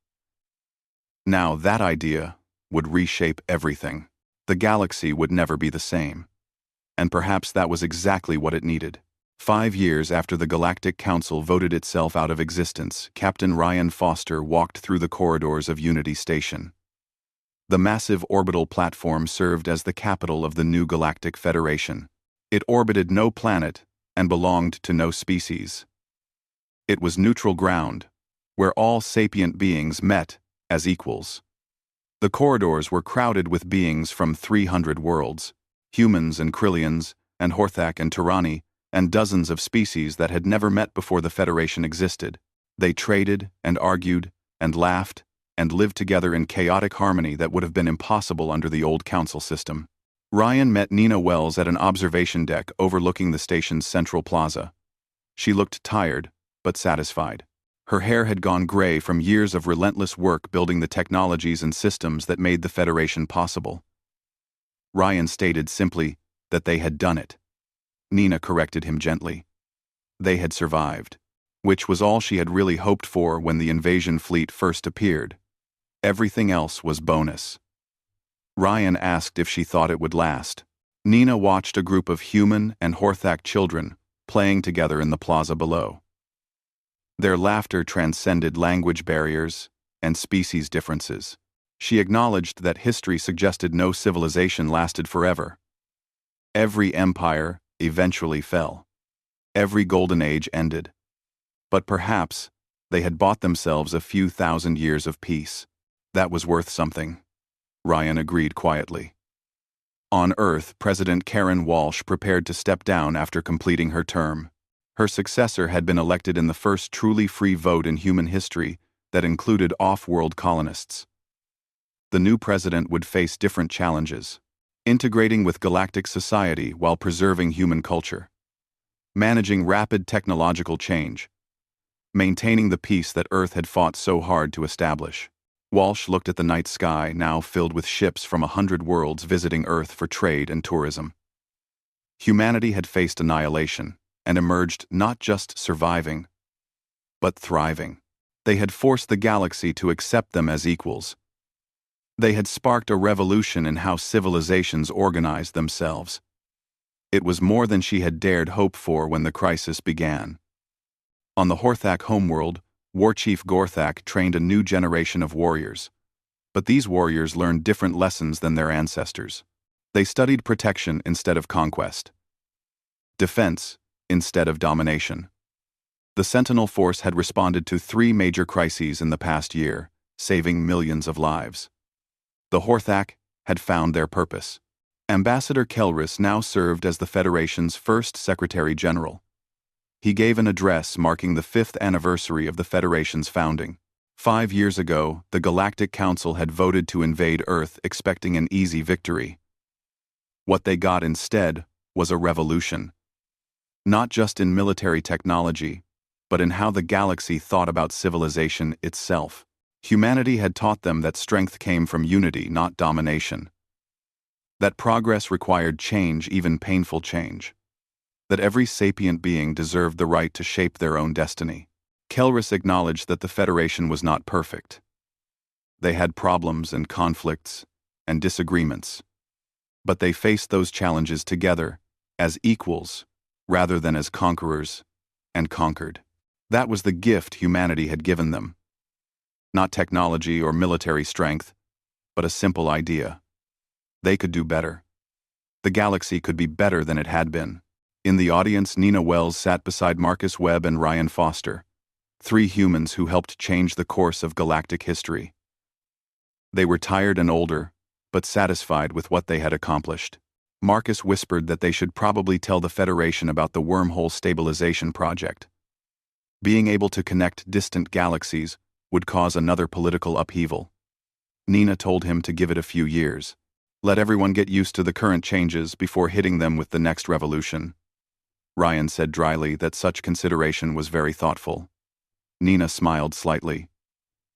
Now that idea would reshape everything. The galaxy would never be the same. And perhaps that was exactly what it needed. 5 years after the Galactic Council voted itself out of existence, Captain Ryan Foster walked through the corridors of Unity Station. The massive orbital platform served as the capital of the new Galactic Federation. It orbited no planet and belonged to no species. It was neutral ground, where all sapient beings met as equals. The corridors were crowded with beings from 300 worlds, humans and Krillians, and Horthak and Tirani, and dozens of species that had never met before the Federation existed. They traded and argued and laughed and lived together in chaotic harmony that would have been impossible under the old council system. Ryan met Nina Wells at an observation deck overlooking the station's central plaza. She looked tired, but satisfied. Her hair had gone gray from years of relentless work building the technologies and systems that made the Federation possible. Ryan stated simply that they had done it. Nina corrected him gently. They had survived, which was all she had really hoped for when the invasion fleet first appeared. Everything else was bonus. Ryan asked if she thought it would last. Nina watched a group of human and Horthak children playing together in the plaza below. Their laughter transcended language barriers and species differences. She acknowledged that history suggested no civilization lasted forever. Every empire eventually fell. Every golden age ended. But perhaps they had bought themselves a few thousand years of peace. That was worth something. Ryan agreed quietly. On Earth, President Karen Walsh prepared to step down after completing her term. Her successor had been elected in the first truly free vote in human history that included off-world colonists. The new president would face different challenges: integrating with galactic society while preserving human culture, managing rapid technological change, maintaining the peace that Earth had fought so hard to establish. Walsh looked at the night sky, now filled with ships from 100 worlds visiting Earth for trade and tourism. Humanity had faced annihilation and emerged not just surviving, but thriving. They had forced the galaxy to accept them as equals. They had sparked a revolution in how civilizations organized themselves. It was more than she had dared hope for when the crisis began. On the Horthak homeworld, War Chief Gorthak trained a new generation of warriors. But these warriors learned different lessons than their ancestors. They studied protection instead of conquest, defense instead of domination. The Sentinel Force had responded to 3 major crises in the past year, saving millions of lives. The Horthak had found their purpose. Ambassador Kelris now served as the Federation's first Secretary General. He gave an address marking the 5th anniversary of the Federation's founding. 5 years ago, the Galactic Council had voted to invade Earth expecting an easy victory. What they got instead was a revolution. Not just in military technology, but in how the galaxy thought about civilization itself. Humanity had taught them that strength came from unity, not domination. That progress required change, even painful change. That every sapient being deserved the right to shape their own destiny. Kelris acknowledged that the Federation was not perfect. They had problems and conflicts and disagreements. But they faced those challenges together, as equals, rather than as conquerors, and conquered. That was the gift humanity had given them. Not technology or military strength, but a simple idea. They could do better. The galaxy could be better than it had been. In the audience, Nina Wells sat beside Marcus Webb and Ryan Foster, 3 humans who helped change the course of galactic history. They were tired and older, but satisfied with what they had accomplished. Marcus whispered that they should probably tell the Federation about the wormhole stabilization project. Being able to connect distant galaxies would cause another political upheaval. Nina told him to give it a few years. Let everyone get used to the current changes before hitting them with the next revolution. Ryan said dryly that such consideration was very thoughtful. Nina smiled slightly.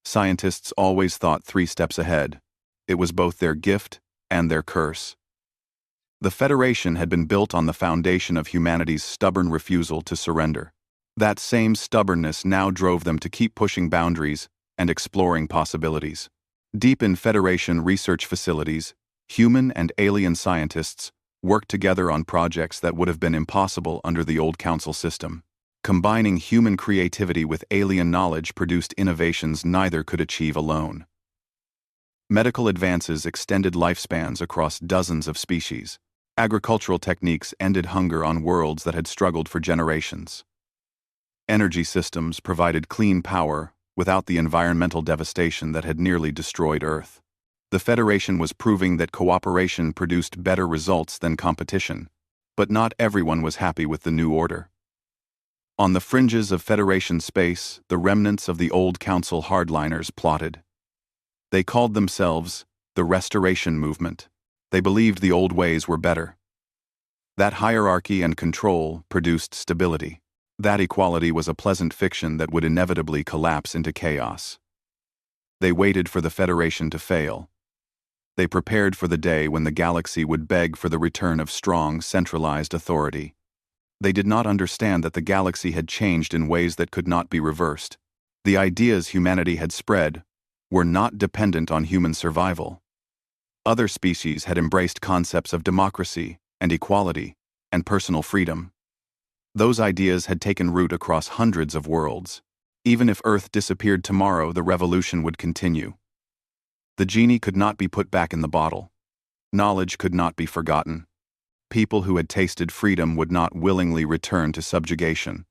Scientists always thought 3 steps ahead. It was both their gift and their curse. The Federation had been built on the foundation of humanity's stubborn refusal to surrender. That same stubbornness now drove them to keep pushing boundaries and exploring possibilities. Deep in Federation research facilities, human and alien scientists worked together on projects that would have been impossible under the old Council system. Combining human creativity with alien knowledge produced innovations neither could achieve alone. Medical advances extended lifespans across dozens of species. Agricultural techniques ended hunger on worlds that had struggled for generations. Energy systems provided clean power without the environmental devastation that had nearly destroyed Earth. The Federation was proving that cooperation produced better results than competition, but not everyone was happy with the new order. On the fringes of Federation space, the remnants of the old Council hardliners plotted. They called themselves the Restoration Movement. They believed the old ways were better. That hierarchy and control produced stability. That equality was a pleasant fiction that would inevitably collapse into chaos. They waited for the Federation to fail. They prepared for the day when the galaxy would beg for the return of strong, centralized authority. They did not understand that the galaxy had changed in ways that could not be reversed. The ideas humanity had spread were not dependent on human survival. Other species had embraced concepts of democracy and equality and personal freedom. Those ideas had taken root across hundreds of worlds. Even if Earth disappeared tomorrow, the revolution would continue. The genie could not be put back in the bottle. Knowledge could not be forgotten. People who had tasted freedom would not willingly return to subjugation.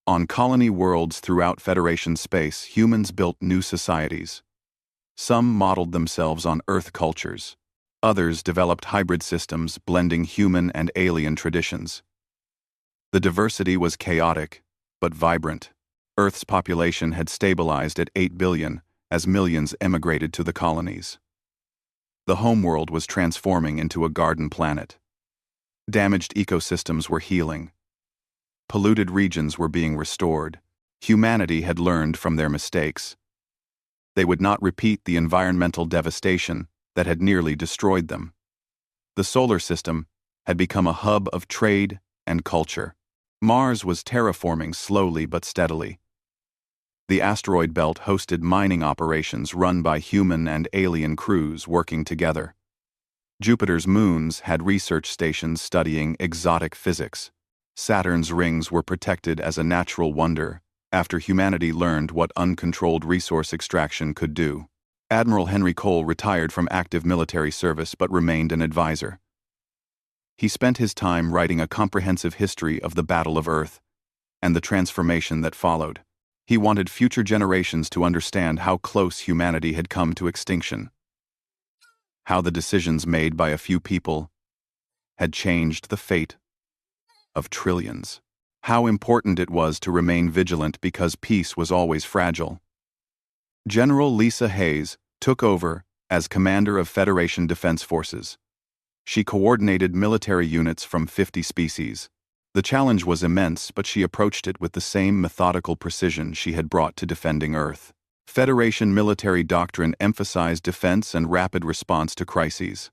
On colony worlds throughout Federation space, humans built new societies. Some modeled themselves on Earth cultures. Others developed hybrid systems blending human and alien traditions. The diversity was chaotic, but vibrant. Earth's population had stabilized at 8 billion as millions emigrated to the colonies. The homeworld was transforming into a garden planet. Damaged ecosystems were healing. Polluted regions were being restored. Humanity had learned from their mistakes. They would not repeat the environmental devastation that had nearly destroyed them. The solar system had become a hub of trade and culture. Mars was terraforming slowly but steadily. The asteroid belt hosted mining operations run by human and alien crews working together. Jupiter's moons had research stations studying exotic physics. Saturn's rings were protected as a natural wonder after humanity learned what uncontrolled resource extraction could do. Admiral Henry Cole retired from active military service but remained an advisor. He spent his time writing a comprehensive history of the Battle of Earth and the transformation that followed. He wanted future generations to understand how close humanity had come to extinction, how the decisions made by a few people had changed the fate of trillions, how important it was to remain vigilant because peace was always fragile. General Lisa Hayes took over as commander of Federation Defense Forces. She coordinated military units from 50 species. The challenge was immense, but she approached it with the same methodical precision she had brought to defending Earth. Federation military doctrine emphasized defense and rapid response to crises.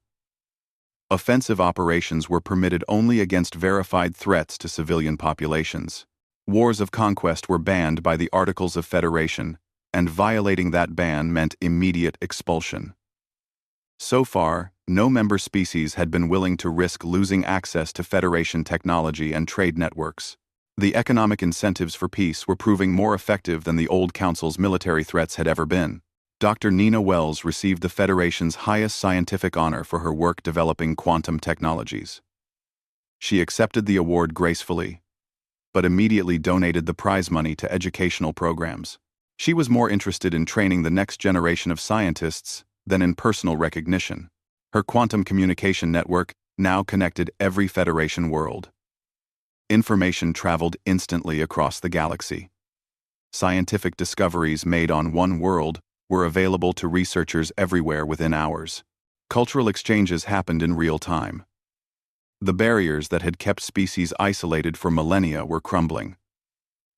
Offensive operations were permitted only against verified threats to civilian populations. Wars of conquest were banned by the Articles of Federation, and violating that ban meant immediate expulsion. So far, no member species had been willing to risk losing access to Federation technology and trade networks. The economic incentives for peace were proving more effective than the old Council's military threats had ever been. Dr. Nina Wells received the Federation's highest scientific honor for her work developing quantum technologies. She accepted the award gracefully, but immediately donated the prize money to educational programs. She was more interested in training the next generation of scientists than in personal recognition. Her quantum communication network now connected every Federation world. Information traveled instantly across the galaxy. Scientific discoveries made on one world were available to researchers everywhere within hours. Cultural exchanges happened in real time. The barriers that had kept species isolated for millennia were crumbling.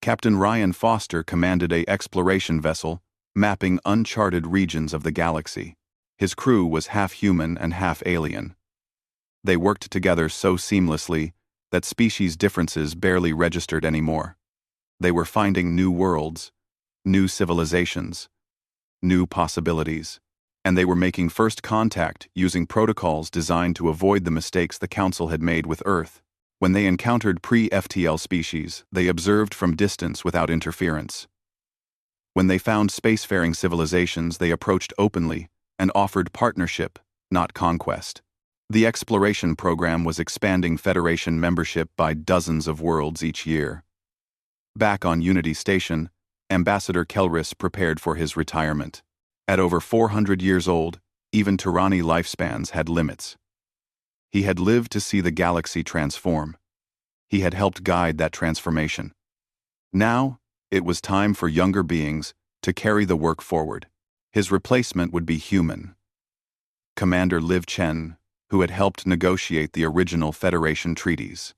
Captain Ryan Foster commanded an exploration vessel mapping uncharted regions of the galaxy. His crew was half human and half alien. They worked together so seamlessly that species differences barely registered anymore. They were finding new worlds, new civilizations, new possibilities, and they were making first contact using protocols designed to avoid the mistakes the Council had made with Earth. When they encountered pre-FTL species, they observed from distance without interference. When they found spacefaring civilizations, they approached openly and offered partnership, not conquest. The exploration program was expanding Federation membership by dozens of worlds each year. Back on Unity Station, Ambassador Kelris prepared for his retirement. At over 400 years old, even Tyranny lifespans had limits. He had lived to see the galaxy transform. He had helped guide that transformation. Now, it was time for younger beings to carry the work forward. His replacement would be human. Commander Liv Chen, who had helped negotiate the original Federation treaties.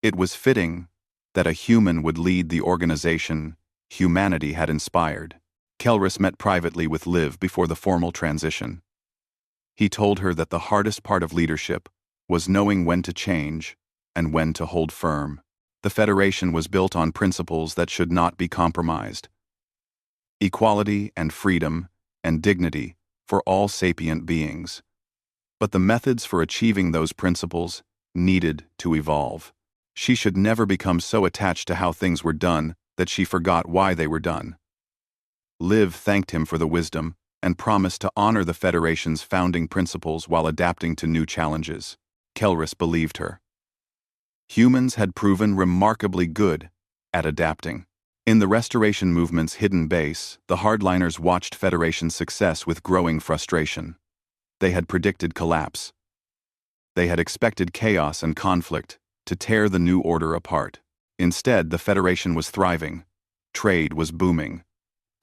It was fitting that a human would lead the organization humanity had inspired. Kelris met privately with Liv before the formal transition. He told her that the hardest part of leadership was knowing when to change and when to hold firm. The Federation was built on principles that should not be compromised. Equality and freedom and dignity for all sapient beings. But the methods for achieving those principles needed to evolve. She should never become so attached to how things were done that she forgot why they were done. Liv thanked him for the wisdom and promised to honor the Federation's founding principles while adapting to new challenges. Kelris believed her. Humans had proven remarkably good at adapting. In the Restoration movement's hidden base, the hardliners watched Federation's success with growing frustration. They had predicted collapse. They had expected chaos and conflict to tear the new order apart. Instead, the Federation was thriving. Trade was booming.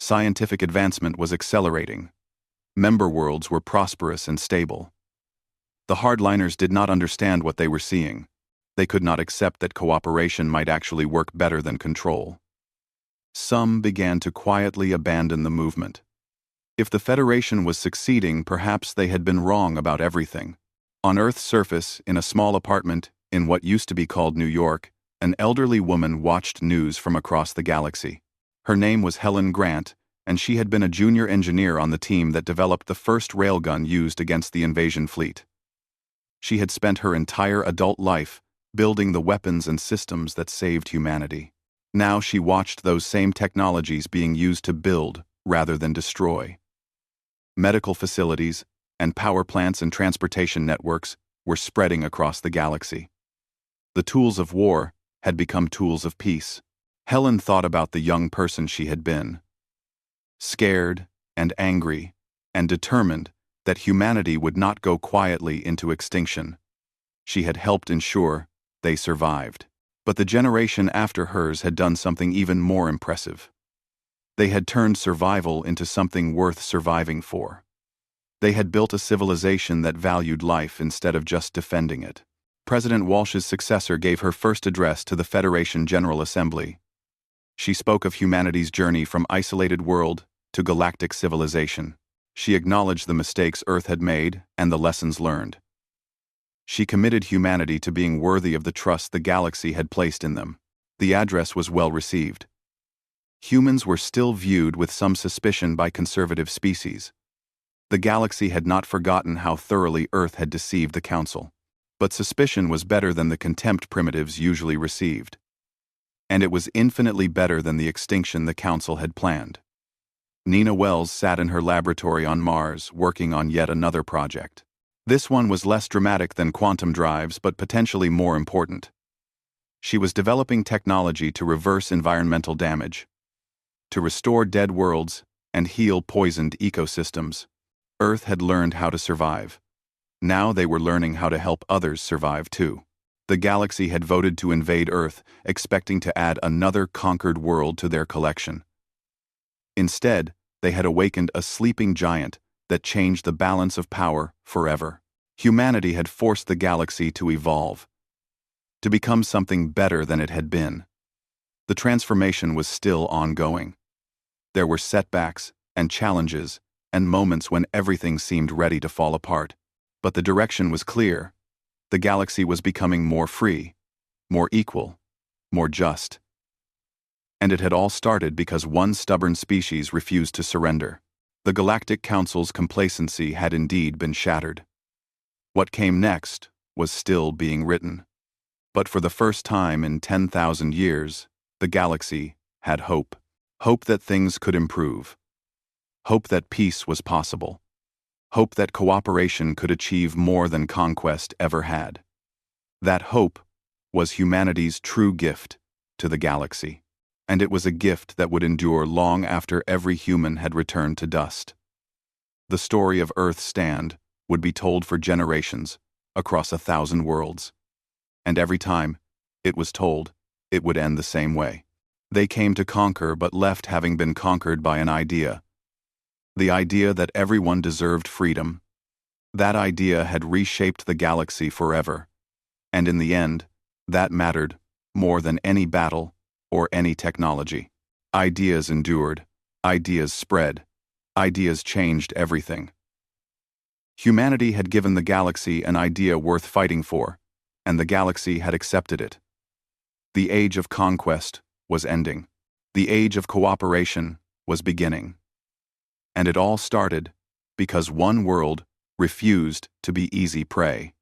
Scientific advancement was accelerating. Member worlds were prosperous and stable. The hardliners did not understand what they were seeing. They could not accept that cooperation might actually work better than control. Some began to quietly abandon the movement. If the Federation was succeeding, perhaps they had been wrong about everything. On Earth's surface, in a small apartment in what used to be called New York, an elderly woman watched news from across the galaxy. Her name was Helen Grant, and she had been a junior engineer on the team that developed the first railgun used against the invasion fleet. She had spent her entire adult life building the weapons and systems that saved humanity. Now she watched those same technologies being used to build rather than destroy. Medical facilities and power plants and transportation networks were spreading across the galaxy. The tools of war had become tools of peace. Helen thought about the young person she had been. Scared and angry and determined that humanity would not go quietly into extinction. She had helped ensure they survived. But the generation after hers had done something even more impressive. They had turned survival into something worth surviving for. They had built a civilization that valued life instead of just defending it. President Walsh's successor gave her first address to the Federation General Assembly. She spoke of humanity's journey from isolated world to galactic civilization. She acknowledged the mistakes Earth had made and the lessons learned. She committed humanity to being worthy of the trust the galaxy had placed in them. The address was well received. Humans were still viewed with some suspicion by conservative species. The galaxy had not forgotten how thoroughly Earth had deceived the Council. But suspicion was better than the contempt primitives usually received. And it was infinitely better than the extinction the Council had planned. Nina Wells sat in her laboratory on Mars, working on yet another project. This one was less dramatic than quantum drives, but potentially more important. She was developing technology to reverse environmental damage, to restore dead worlds and heal poisoned ecosystems. Earth had learned how to survive. Now they were learning how to help others survive too. The galaxy had voted to invade Earth, expecting to add another conquered world to their collection. Instead, they had awakened a sleeping giant that changed the balance of power forever. Humanity had forced the galaxy to evolve, to become something better than it had been. The transformation was still ongoing. There were setbacks and challenges and moments when everything seemed ready to fall apart. But the direction was clear. The galaxy was becoming more free, more equal, more just. And it had all started because one stubborn species refused to surrender. The Galactic Council's complacency had indeed been shattered. What came next was still being written. But for the first time in 10,000 years, the galaxy had hope. Hope that things could improve. Hope that peace was possible. Hope that cooperation could achieve more than conquest ever had. That hope was humanity's true gift to the galaxy. And it was a gift that would endure long after every human had returned to dust. The story of Earth's stand would be told for generations, across 1,000 worlds. And every time it was told, it would end the same way. They came to conquer but left having been conquered by an idea. The idea that everyone deserved freedom. That idea had reshaped the galaxy forever. And in the end, that mattered more than any battle or any technology. Ideas endured, ideas spread, ideas changed everything. Humanity had given the galaxy an idea worth fighting for, and the galaxy had accepted it. The age of conquest was ending. The age of cooperation was beginning. And it all started because one world refused to be easy prey.